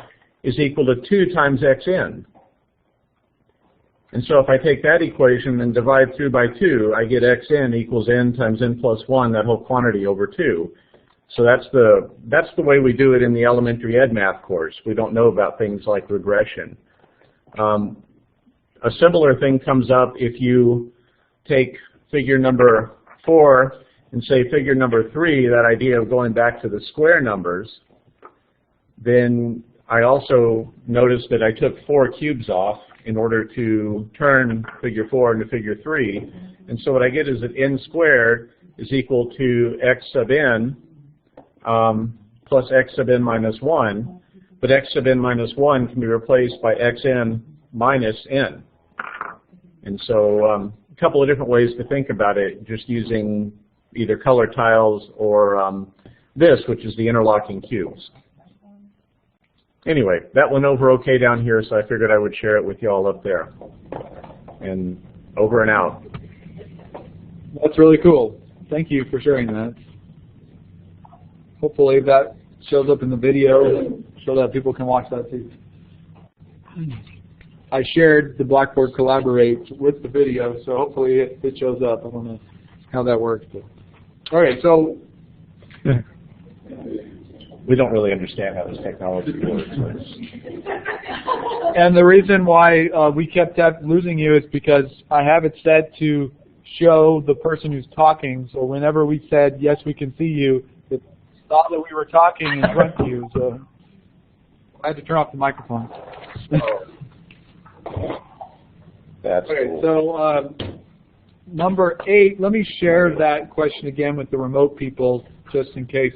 is equal to 2 times xn. And so if I take that equation and divide through by 2, I get xn equals n times n plus 1, that whole quantity over 2. So that's the way we do it in the elementary ed math course. We don't know about things like regression. A similar thing comes up if you take figure number 4 and say figure number 3, that idea of going back to the square numbers. Then I also noticed that I took 4 cubes off in order to turn figure 4 into figure 3. And so what I get is that n squared is equal to x sub n plus x sub n minus 1. But x sub n minus 1 can be replaced by xn minus n. And so a couple of different ways to think about it, just using either color tiles or this, which is the interlocking cubes. Anyway, that went over okay down here, so I figured I would share it with you all up there. And over and out. That's really cool. Thank you for sharing that. Hopefully that shows up in the video so that people can watch that too. I shared the Blackboard Collaborate with the video, so hopefully it shows up. I don't know how that works. But. All right, so we don't really understand how this technology works. And the reason why we kept losing you is because I have it set to show the person who's talking. So whenever we said, yes, we can see you, it thought that we were talking in front of you. So I had to turn off the microphone. That's okay, cool. So number 8, let me share that question again with the remote people, just in case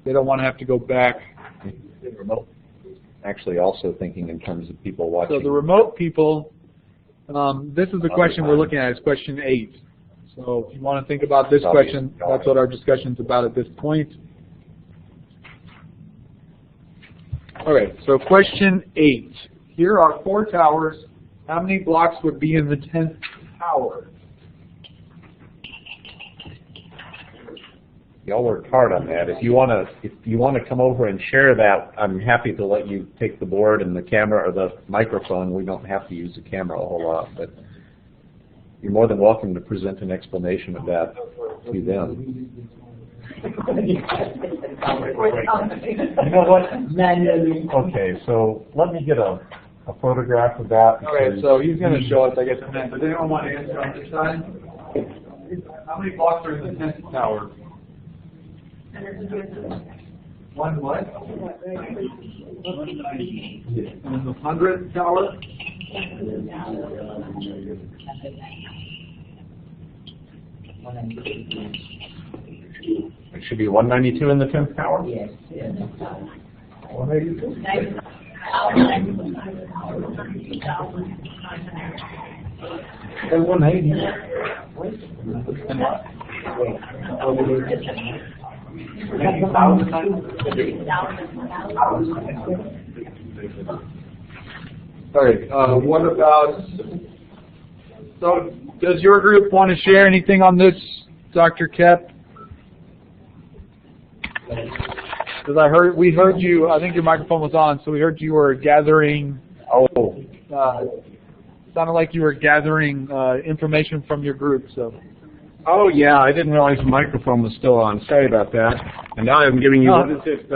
they don't want to have to go back. The remote, actually also thinking in terms of people watching. So the remote people, this is the question we're looking at, is question 8. So if you want to think about this question, that's what our discussion's about at this point. All right, so question 8. Here are 4 towers. How many blocks would be in the 10th tower? Y'all worked hard on that. If you want to come over and share that, I'm happy to let you take the board and the camera or the microphone. We don't have to use the camera a whole lot, but you're more than welcome to present an explanation of that to them. You know what? Manually. Okay, so let me get a photograph of that. Okay, so he's going to show us, I guess, in that. Does anyone want to answer on this side? How many blocks are in the 10th tower? 150. One what? And the 100th tower? It should be 192 in the 10th tower? Yes. 182? And 180. And what? All right. What about? So, does your group want to share anything on this, Dr. Kep? Because we heard you. I think your microphone was on, so we heard you were gathering. Oh. Sounded like you were gathering information from your group. So. Oh yeah, I didn't realize the microphone was still on. Sorry about that. And now I'm giving you, what is it,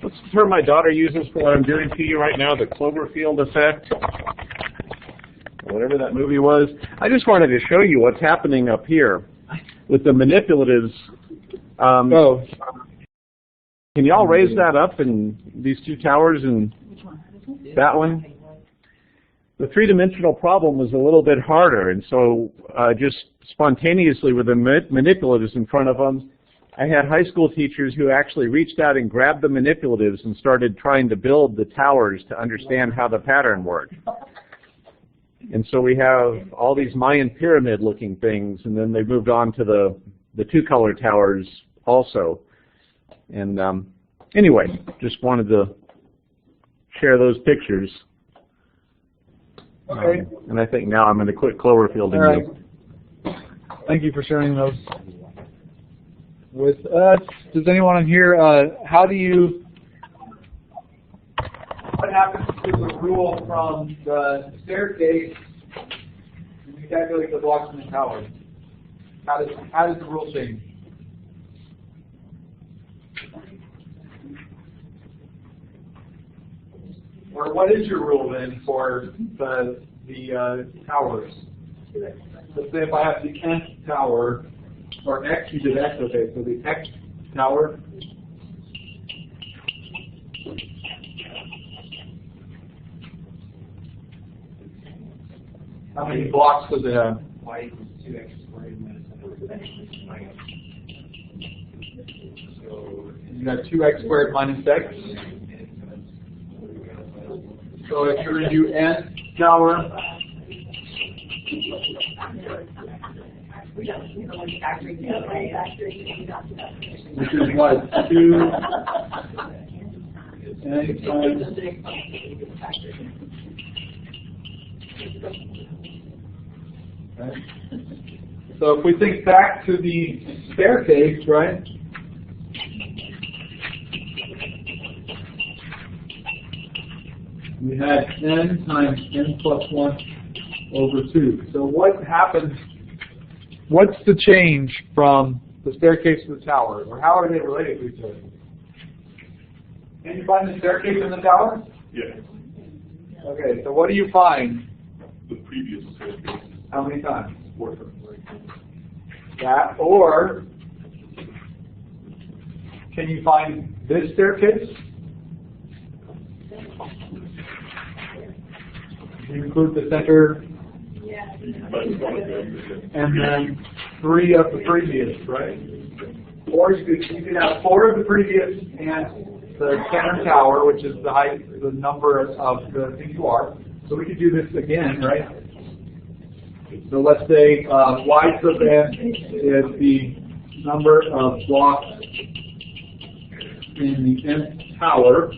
what's the term my daughter uses for what I'm doing to you right now, the Cloverfield effect? Whatever that movie was. I just wanted to show you what's happening up here with the manipulatives. Can y'all raise that up in these two towers and that one? The three-dimensional problem was a little bit harder, and so just spontaneously with the manipulatives in front of them, I had high school teachers who actually reached out and grabbed the manipulatives and started trying to build the towers to understand how the pattern worked. And so we have all these Mayan pyramid-looking things, and then they moved on to the two-color towers also. And anyway, just wanted to share those pictures. Okay. And I think now I'm going to quit Cloverfielding All right. you. Thank you for sharing those with us. Does anyone in here, what happens to the rule from the staircase when you calculate the blocks in the tower? How does the rule change? Or what is your rule then for the towers? Let's say if I have the nth tower, or x, you did x, okay, so the x tower. How many blocks does it have? Y equals 2x squared minus x. So You got 2x squared minus x. So if you're going to do nth tower, which is what, 2 n times. Okay. So if we think back to the staircase, right? We had n times n plus 1 over 2. So what happens, what's the change from the staircase to the tower? Or how are they related to each other? Can you find the staircase and the tower? Yes. Okay, so what do you find? The previous staircase. How many times? 4 times. That, or can you find this staircase? You include the center and then 3 of the previous, right? Or you could have 4 of the previous and the center tower, which is the height, the number of the things you are. So we could do this again, right? So let's say y sub n is the number of blocks in the nth tower.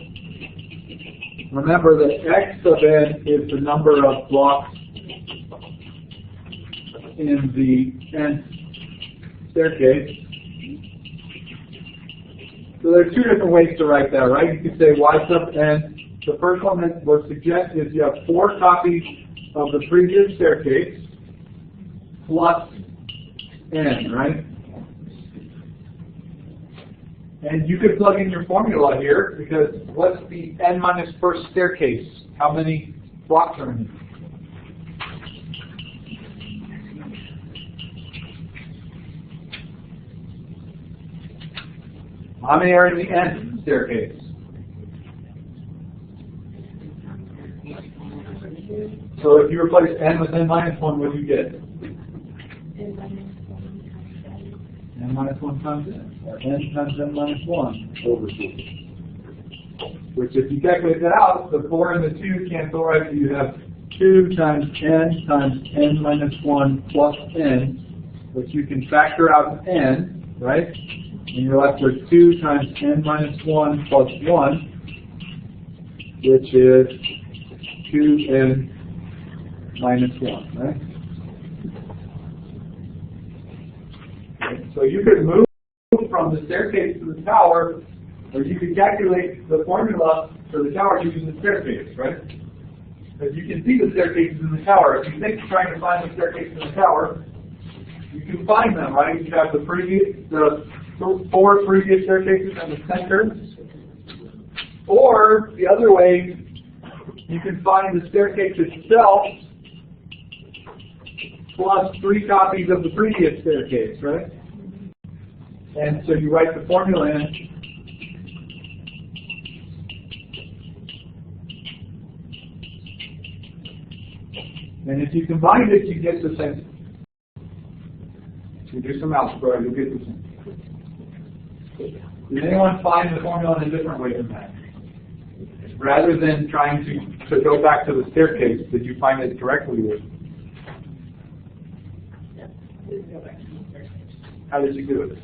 Remember that x sub n is the number of blocks in the nth staircase. So there's 2 different ways to write that, right? You could say y sub n. The first one that was suggested is you have 4 copies of the previous staircase plus n, right? And you could plug in your formula here, because what's the n minus first staircase? How many blocks are in it? How many are in the end of the staircase? So if you replace n with n minus 1, what do you get? N minus 1 times n, or n times n minus 1 over 2. Which if you calculate that out, the 4 and the 2 cancel, right? So you have 2 times n minus 1 plus n, which you can factor out n, right? And you're left with 2 times n minus 1 plus 1, which is 2n minus 1, right? So you could move from the staircase to the tower, or you could calculate the formula for the tower using the staircase, right? Because you can see the staircases in the tower. If you think you're trying to find the staircase in the tower, you can find them, right? You have the 4 previous staircases in the center. Or, the other way, you can find the staircase itself plus 3 copies of the previous staircase, right? And so you write the formula in. And if you combine it, you get the same. If you do some algebra, you'll get the same. Did anyone find the formula in a different way than that? Rather than trying to go back to the staircase, did you find it correctly? How did you do it?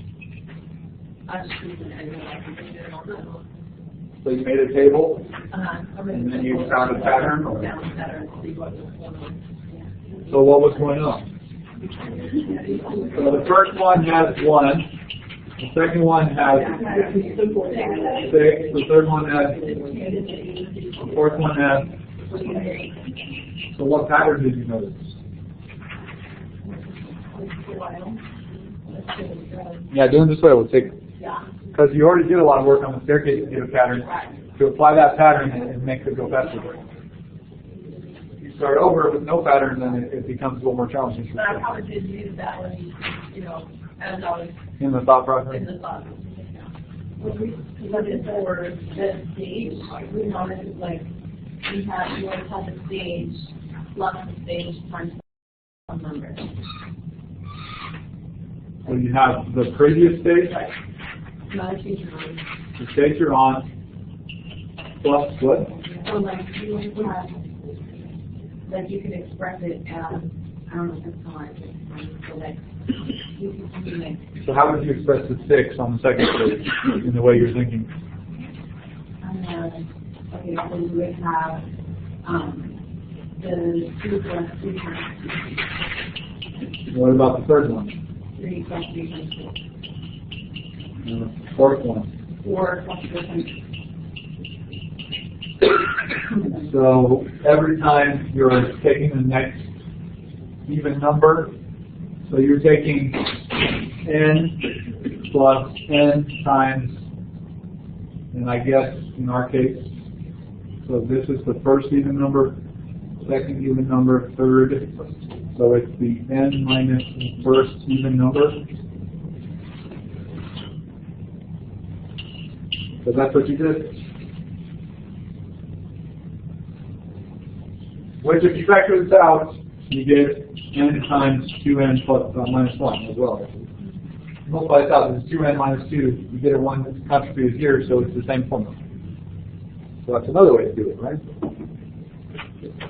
So you made a table, and then you found a pattern? Or? So what was going on? So the first one has 1, the second one has 6, the third one has, the fourth one has. So what pattern did you notice? Yeah, doing this way will take, because you already did a lot of work on the staircase to get a pattern. To apply that pattern, it makes it go faster. If you start over with no pattern, then it becomes a little more challenging. But I probably did use that one, as I was in the thought process. in the thought. When we looked for the stage, we noticed like we always had the stage plus the stage times some number. So you have the previous stage, Not a teacher. the stage you're on, plus what? So like you have, like you can express it as, I don't know if that's how I so like, you can do like, So how would you express the 6 on the second stage in the way you're thinking? okay, so we would have the 2 plus 3 times 2. What about the third one? 3 plus 3 times 4. And the fourth one? 4 plus 4 times 2. So every time you're taking the next even number, so you're taking n plus n times, and I guess in our case, so this is the first even number, second even number, third, so it's the n minus the first even number. So that's what you did. Which if you factor this out, you get n times 2n plus minus 1 as well. Multiply this out, it's 2n minus 2, you get a 1 that's contributed here, so it's the same formula. So that's another way to do it, right?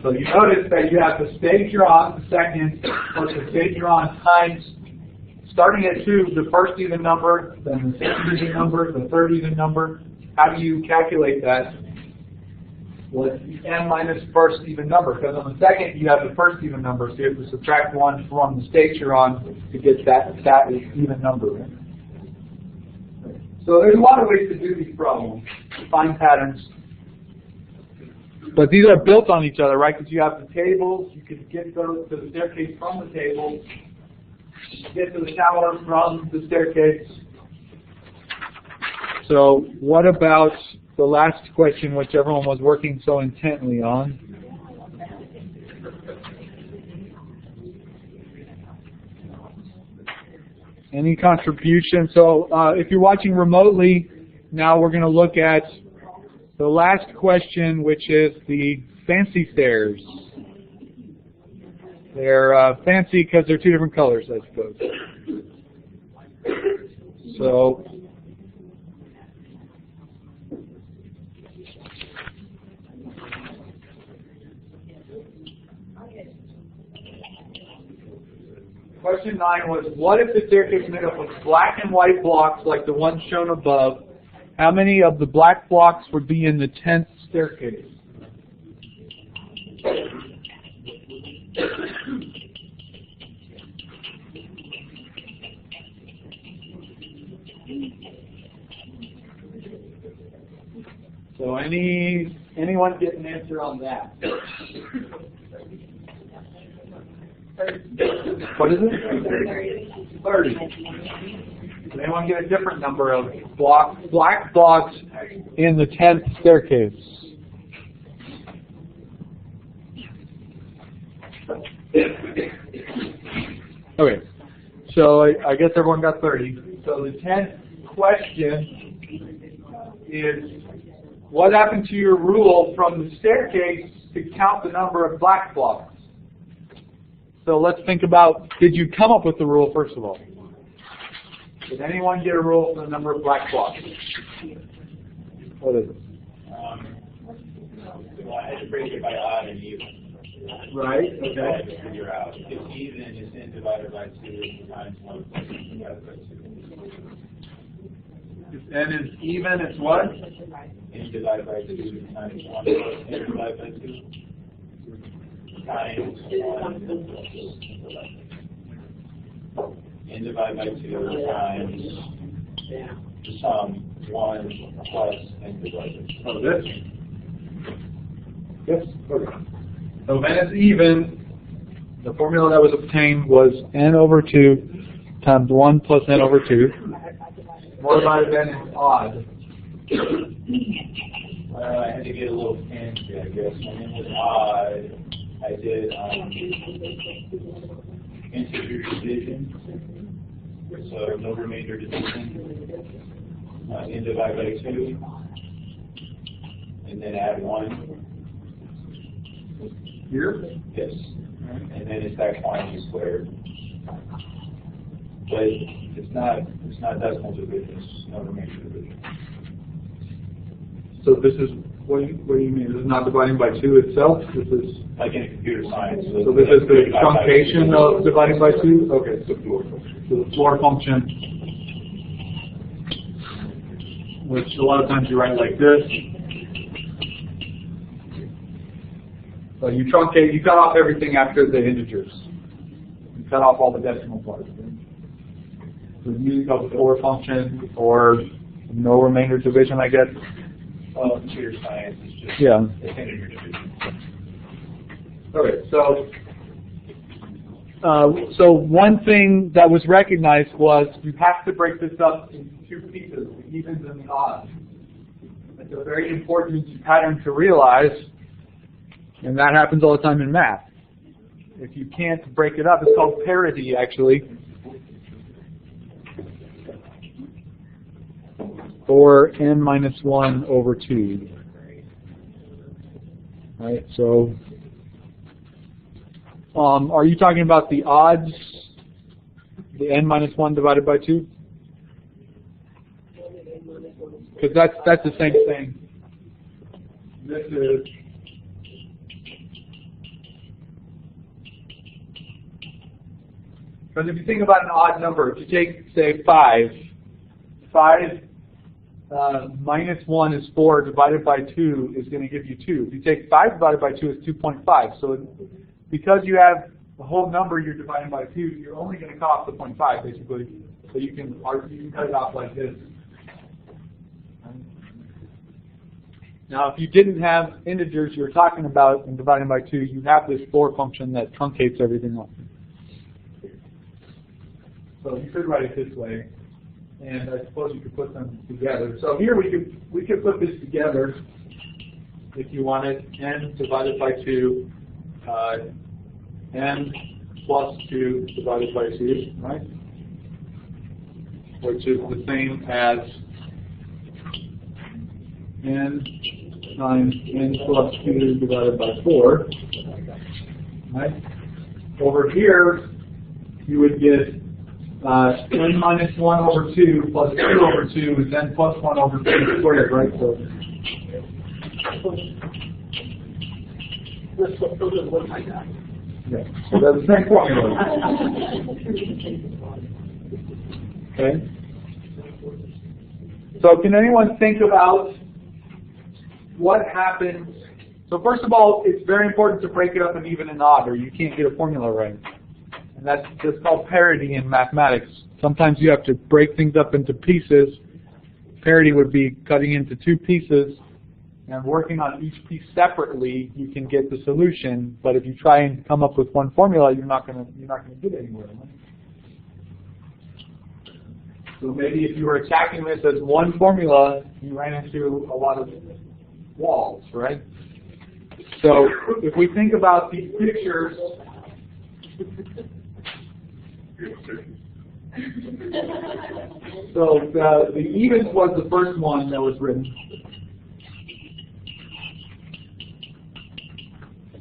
So you notice that you have the stage you're on, the second, plus the stage you're on times, starting at 2, the first even number, then the second even number, the third even number. How do you calculate that? Well, it's the n minus first even number, because on the second you have the first even number, so you have to subtract 1 from the stage you're on to get that even number. Right? So there's a lot of ways to do these problems, to find patterns. But these are built on each other, right? Because you have the tables, you can get those to the staircase from the table, get to the tower from the staircase. So what about the last question, which everyone was working so intently on? Any contribution? So if you're watching remotely, now we're going to look at the last question, which is the fancy stairs. They're fancy because they're two different colors, I suppose. So, question 9 was, what if the staircase is made up of black and white blocks like the ones shown above? How many of the black blocks would be in the 10th staircase? So anyone get an answer on that? What is it? 30. Does anyone get a different number of black blocks in the 10th staircase? Okay, so I guess everyone got 30. So the 10th question is, what happened to your rule from the staircase to count the number of black blocks? So let's think about, did you come up with the rule first of all? Did anyone get a rule for the number of black blocks? What is it? Well, I had to break it by odd and even. Right, I had okay. to figure out. If even is n divided by 2 times 1 plus n divided by 2. If n is even, it's what? N divided by 2 times 1 plus n divided by 2 times 1 n divided by 2 times the sum 1 plus n divided by 2. Oh, this? Yes, okay. So if n is even, the formula that was obtained was n over 2 times 1 plus n over 2. What about if n is odd? I had to get a little fancy, I guess. When it was odd, I did integer division, so no remainder division, n divided by 2, and then add 1. Here? Yes. And then it's that quantity squared. But it's not decimal division, it's no remainder division. So this is, what do you mean? This is not dividing by 2 itself? This is, Like in computer science. so this is the truncation of dividing by 2? Okay, so the floor function, which a lot of times you write like this. So you truncate, you cut off everything after the integers. You cut off all the decimal parts. So you call the floor function or no remainder division, I guess. Well, computer science is just Yeah. it's integer division. Okay, so one thing that was recognized was you have to break this up into 2 pieces, the evens and the odds. It's a very important pattern to realize, and that happens all the time in math. If you can't break it up, it's called parity, actually. Or n minus 1 over 2. Right, so are you talking about the odds, the n minus 1 divided by 2? Because that's the same thing. This is because if you think about an odd number, if you take, say, 5 minus 1 is 4 divided by 2 is going to give you 2. If you take 5 divided by 2 is 2.5. So because you have the whole number you're dividing by 2, you're only going to cut off the 0.5 basically. So you can cut it off like this. Now if you didn't have integers you were talking about and dividing by 2, you have this floor function that truncates everything off. So you could write it this way. And I suppose you could put them together. So here we could put this together if you wanted n divided by 2, n plus 2 divided by 2, right? Which is the same as n times n plus 2 divided by 4. Right? Over here, you would get n minus 1 over 2 plus 2 over 2 is n plus 1 over 2 squared, right? So This looks like that. yeah, so that's the same formula. Okay. So can anyone think about what happens? So first of all, it's very important to break it up in even and odd, or you can't get a formula right. And that's called parity in mathematics. Sometimes you have to break things up into pieces. Parity would be cutting into 2 pieces and working on each piece separately. You can get the solution, but if you try and come up with one formula, you're not going to get anywhere. Right? So maybe if you were attacking this as one formula, you ran into a lot of walls, right? So if we think about these pictures, so the evens was the first one that was written.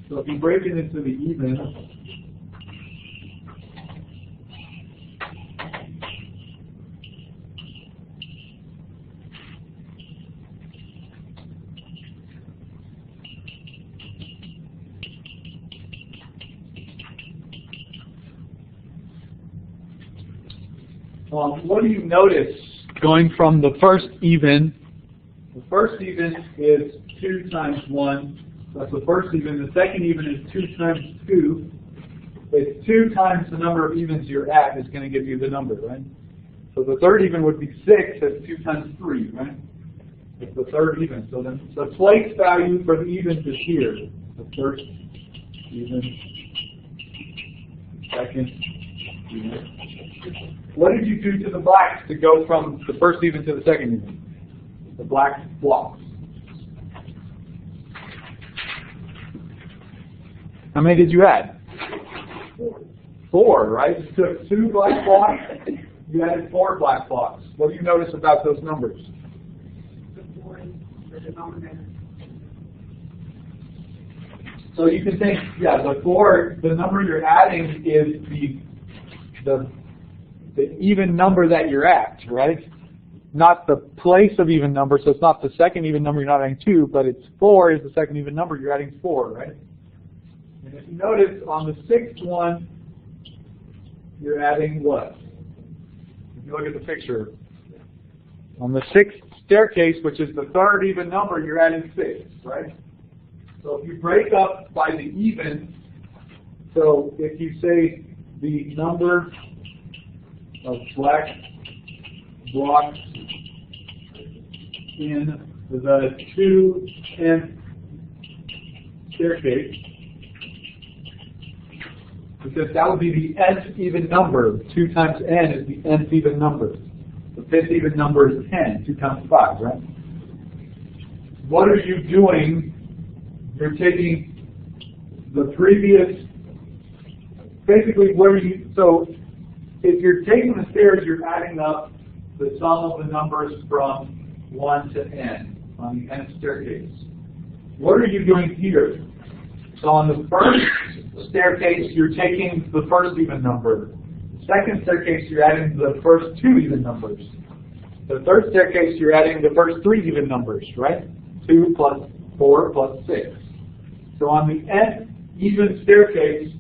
So if you break it into the evens, what do you notice going from the first even? The first even is 2 times 1. That's the first even. The second even is 2 times 2. It's 2 times the number of evens you're at is going to give you the number, right? So the third even would be 6. That's 2 times 3, right? It's the third even. So then the place value for the evens is here. The first even, second even. What did you do to the blacks to go from the first even to the second even? The black blocks. How many did you add? 4, right? You took 2 black blocks, you added 4 black blocks. What do you notice about those numbers? So you can think, yeah, the 4, the number you're adding is the even number that you're at, right? Not the place of even number, so it's not the second even number, you're not adding 2, but it's 4 is the second even number, you're adding 4, right? And if you notice, on the 6th one, you're adding what? If you look at the picture, on the 6th staircase, which is the third even number, you're adding 6, right? So if you break up by the even, so if you say the number of black blocks in the 2nth staircase, because that would be the nth even number. 2 times n is the nth even number. The 5th even number is 10. 2 times 5, right? What are you doing? You're taking the previous, basically where you, so if you're taking the stairs, you're adding up the sum of the numbers from 1 to n on the nth staircase. What are you doing here? So on the first staircase, you're taking the first even number. The second staircase, you're adding the first 2 even numbers. The third staircase, you're adding the first 3 even numbers, right? 2 plus 4 plus 6. So on the nth even staircase,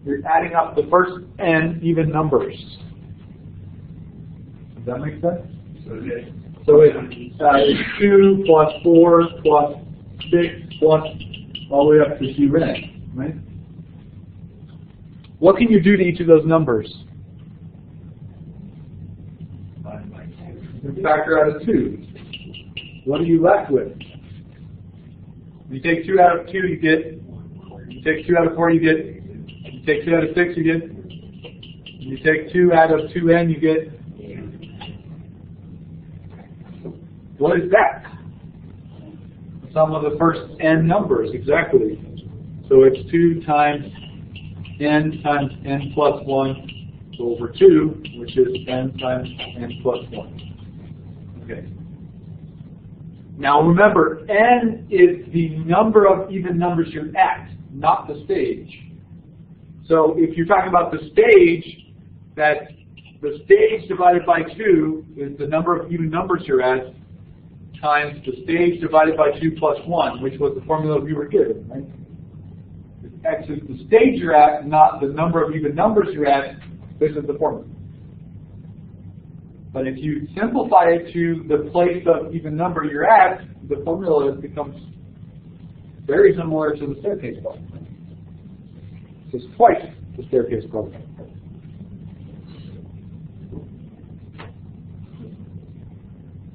you're adding up the first n even numbers. Does that make sense? So it's 2 plus 4 plus 6 plus all the way up to 2n, right? What can you do to each of those numbers? You factor out a 2. What are you left with? You take 2 out of 2, you get. You take 2 out of 4, you get. You take 2 out of 6, you get. You take 2 out of 2n, you get. What is that? The sum of the first n numbers, exactly. So it's 2 times n plus 1 over 2, which is n times n plus 1. Okay. Now remember, n is the number of even numbers you're at, not the stage. So if you're talking about the stage, that the stage divided by 2 is the number of even numbers you're at times the stage divided by 2 plus 1, which was the formula we were given, right? X is the stage you're at, not the number of even numbers you're at. This is the formula. But if you simplify it to the place of even number you're at, the formula becomes very similar to the staircase problem. It's twice the staircase problem.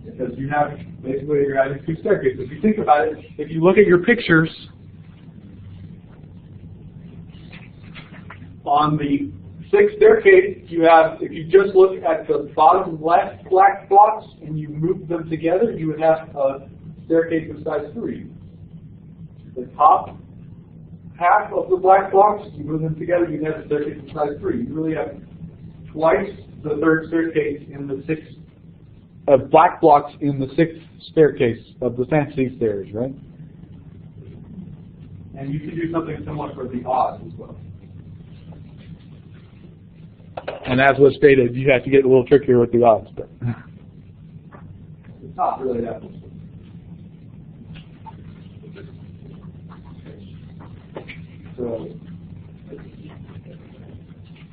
Because you have, basically, you're adding 2 staircases. If you think about it, if you look at your pictures, on the 6th staircase, you have, if you just look at the bottom left black blocks and you move them together, you would have a staircase of size 3. The top half of the black blocks, you move them together, you'd have a staircase of size 3. You really have twice the 3rd staircase in the 6th, of black blocks in the 6th staircase of the fancy stairs, right? And you can do something similar for the odds as well. And as was stated, you have to get a little trickier with the odds, but it's not really that much. So,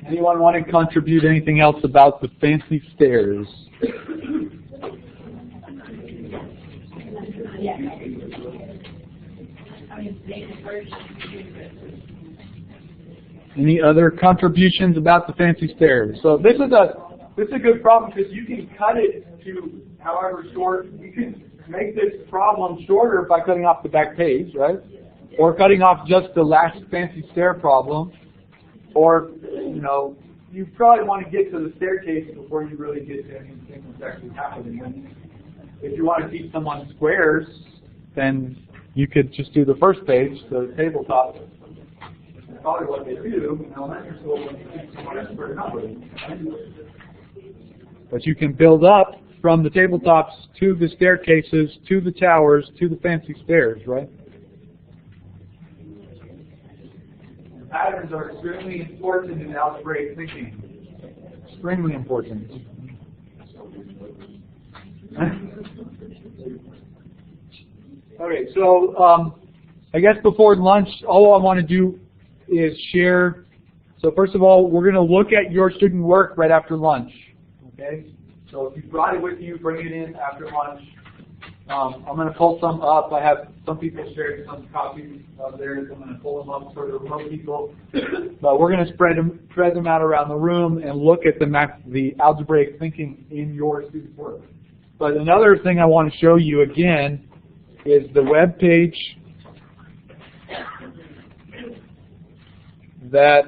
anyone want to contribute anything else about the fancy stairs? Any other contributions about the fancy stairs? So this is a good problem because you can cut it to however short. You can make this problem shorter by cutting off the back page, right? Or cutting off just the last fancy stair problem. Or, you know, you probably want to get to the staircase before you really get to anything that's actually happening. And if you want to teach someone squares, then you could just do the first page, the tabletop. That's probably what they do in elementary school when you teach someone a square number. But you can build up from the tabletops to the staircases, to the towers, to the fancy stairs, right? Patterns are extremely important in algebraic thinking. Extremely important. Okay, so I guess before lunch, all I want to do is share. So first of all, we're going to look at your student work right after lunch. Okay, so if you brought it with you, bring it in after lunch. I'm going to pull some up. I have some people sharing some copies of theirs. I'm going to pull them up for the remote people. But we're going to spread them out around the room and look at the algebraic thinking in your student work. But another thing I want to show you again is the web page that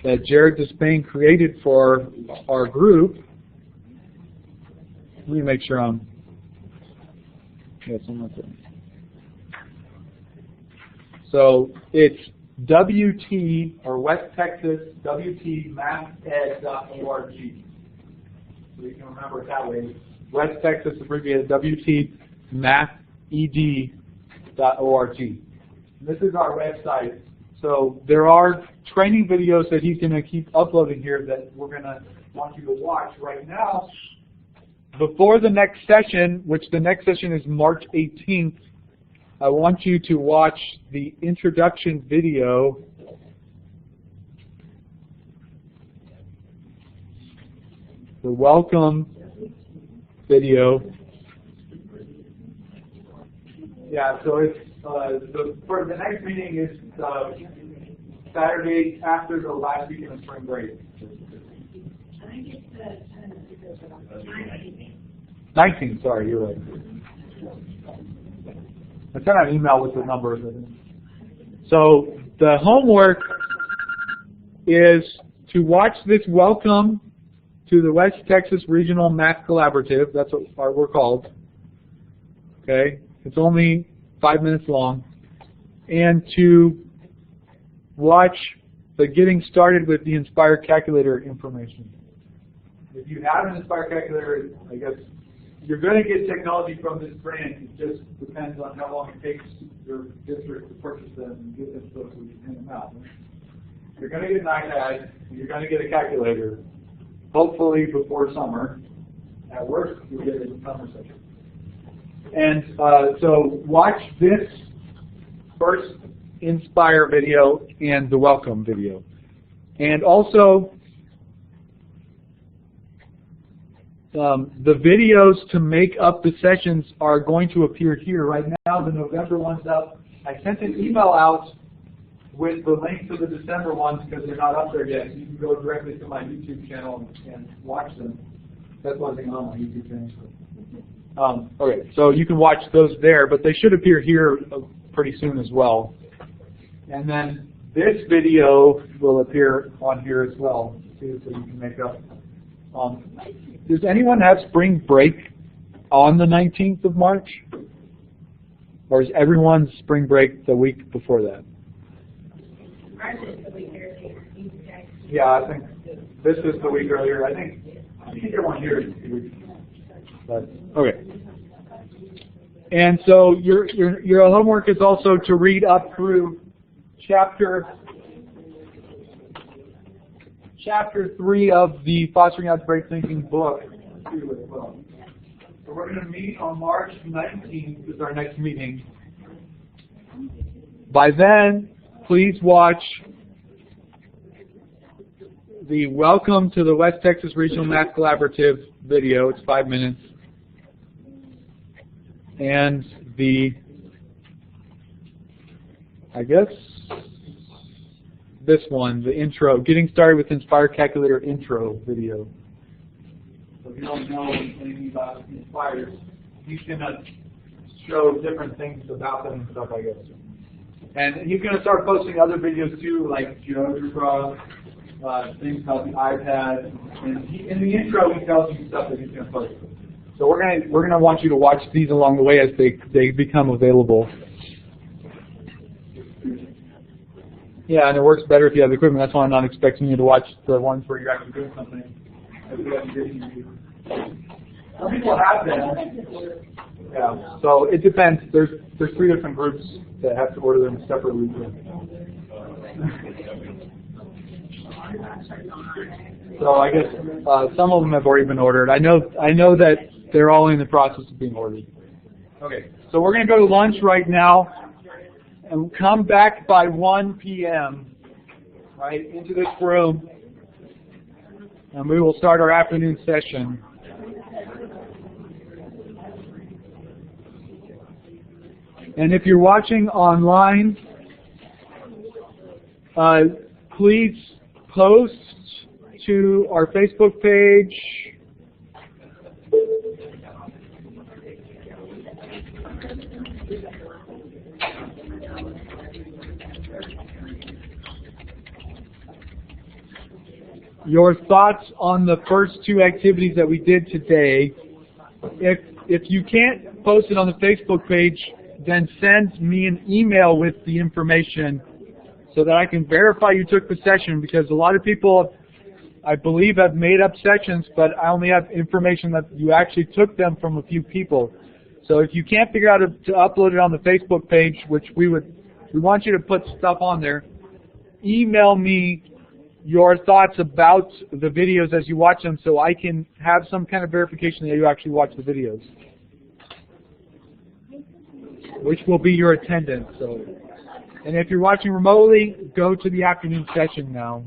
that Jared Despain created for our group. Let me make sure I'm there. So it's WT, or West Texas, WTMathEd.org. So you can remember it that way. West Texas, abbreviated WTMathEd.org. This is our website. So there are training videos that he's going to keep uploading here that we're going to want you to watch right now. Before the next session, which the next session is March 18th, I want you to watch the introduction video the welcome video. Yeah, so it's for the next meeting is Saturday after the last weekend of spring break. I think it's the 19th, sorry, you're right. I sent out an email with the numbers. So the homework is to watch this welcome to the West Texas Regional Math Collaborative. That's what we're called. Okay, it's only 5 minutes long. And to watch the Getting Started with the Inspire Calculator information. If you have an Inspire calculator, I guess you're going to get technology from this brand. It just depends on how long it takes your district to purchase them and get them so we can hand them out. You're going to get an iPad, and you're going to get a calculator, hopefully before summer. At worst, you'll get it in summer session. And so watch this first Inspire video and the welcome video. And also, the videos to make up the sessions are going to appear here. Right now, the November one's up. I sent an email out with the link to the December ones because they're not up there yet. You can go directly to my YouTube channel and watch them. That's one thing on my YouTube channel. Okay, so you can watch those there, but they should appear here pretty soon as well. And then this video will appear on here as well, too, so you can make up. Does anyone have spring break on the 19th of March? Or is everyone's spring break the week before that? Yeah, I think this is the week earlier. I think everyone here is the week. But, okay. And so your homework is also to read up through chapter 3 of the Fostering Algebraic Thinking book. So we're going to meet on March 19th is our next meeting. By then, please watch the Welcome to the West Texas Regional Math Collaborative video. It's 5 minutes. And the, I guess, this one, the intro, Getting Started with Inspire Calculator intro video. So if you don't know anything about Inspire, he's going to show different things about them and stuff, I guess. And he's going to start posting other videos too, like GeoGebra, things about the iPad. And in the intro, he tells you stuff that he's going to post. So we're going to want you to watch these along the way as they become available. Yeah, and it works better if you have the equipment. That's why I'm not expecting you to watch the ones where you're actually doing something. Some people have them. Yeah, so it depends. There's 3 different groups that have to order them separately. So I guess some of them have already been ordered. I know that they're all in the process of being ordered. Okay, so we're going to go to lunch right now. And come back by 1 p.m. right into this room, and we will start our afternoon session. And if you're watching online, please post to our Facebook page. Your thoughts on the first 2 activities that we did today. If you can't post it on the Facebook page, then send me an email with the information so that I can verify you took the session, because a lot of people, I believe, have made up sessions, but I only have information that you actually took them from a few people. So if you can't figure out to upload it on the Facebook page, which we want you to put stuff on there, email me your thoughts about the videos as you watch them so I can have some kind of verification that you actually watch the videos, which will be your attendance. So, and if you're watching remotely, go to the afternoon session now.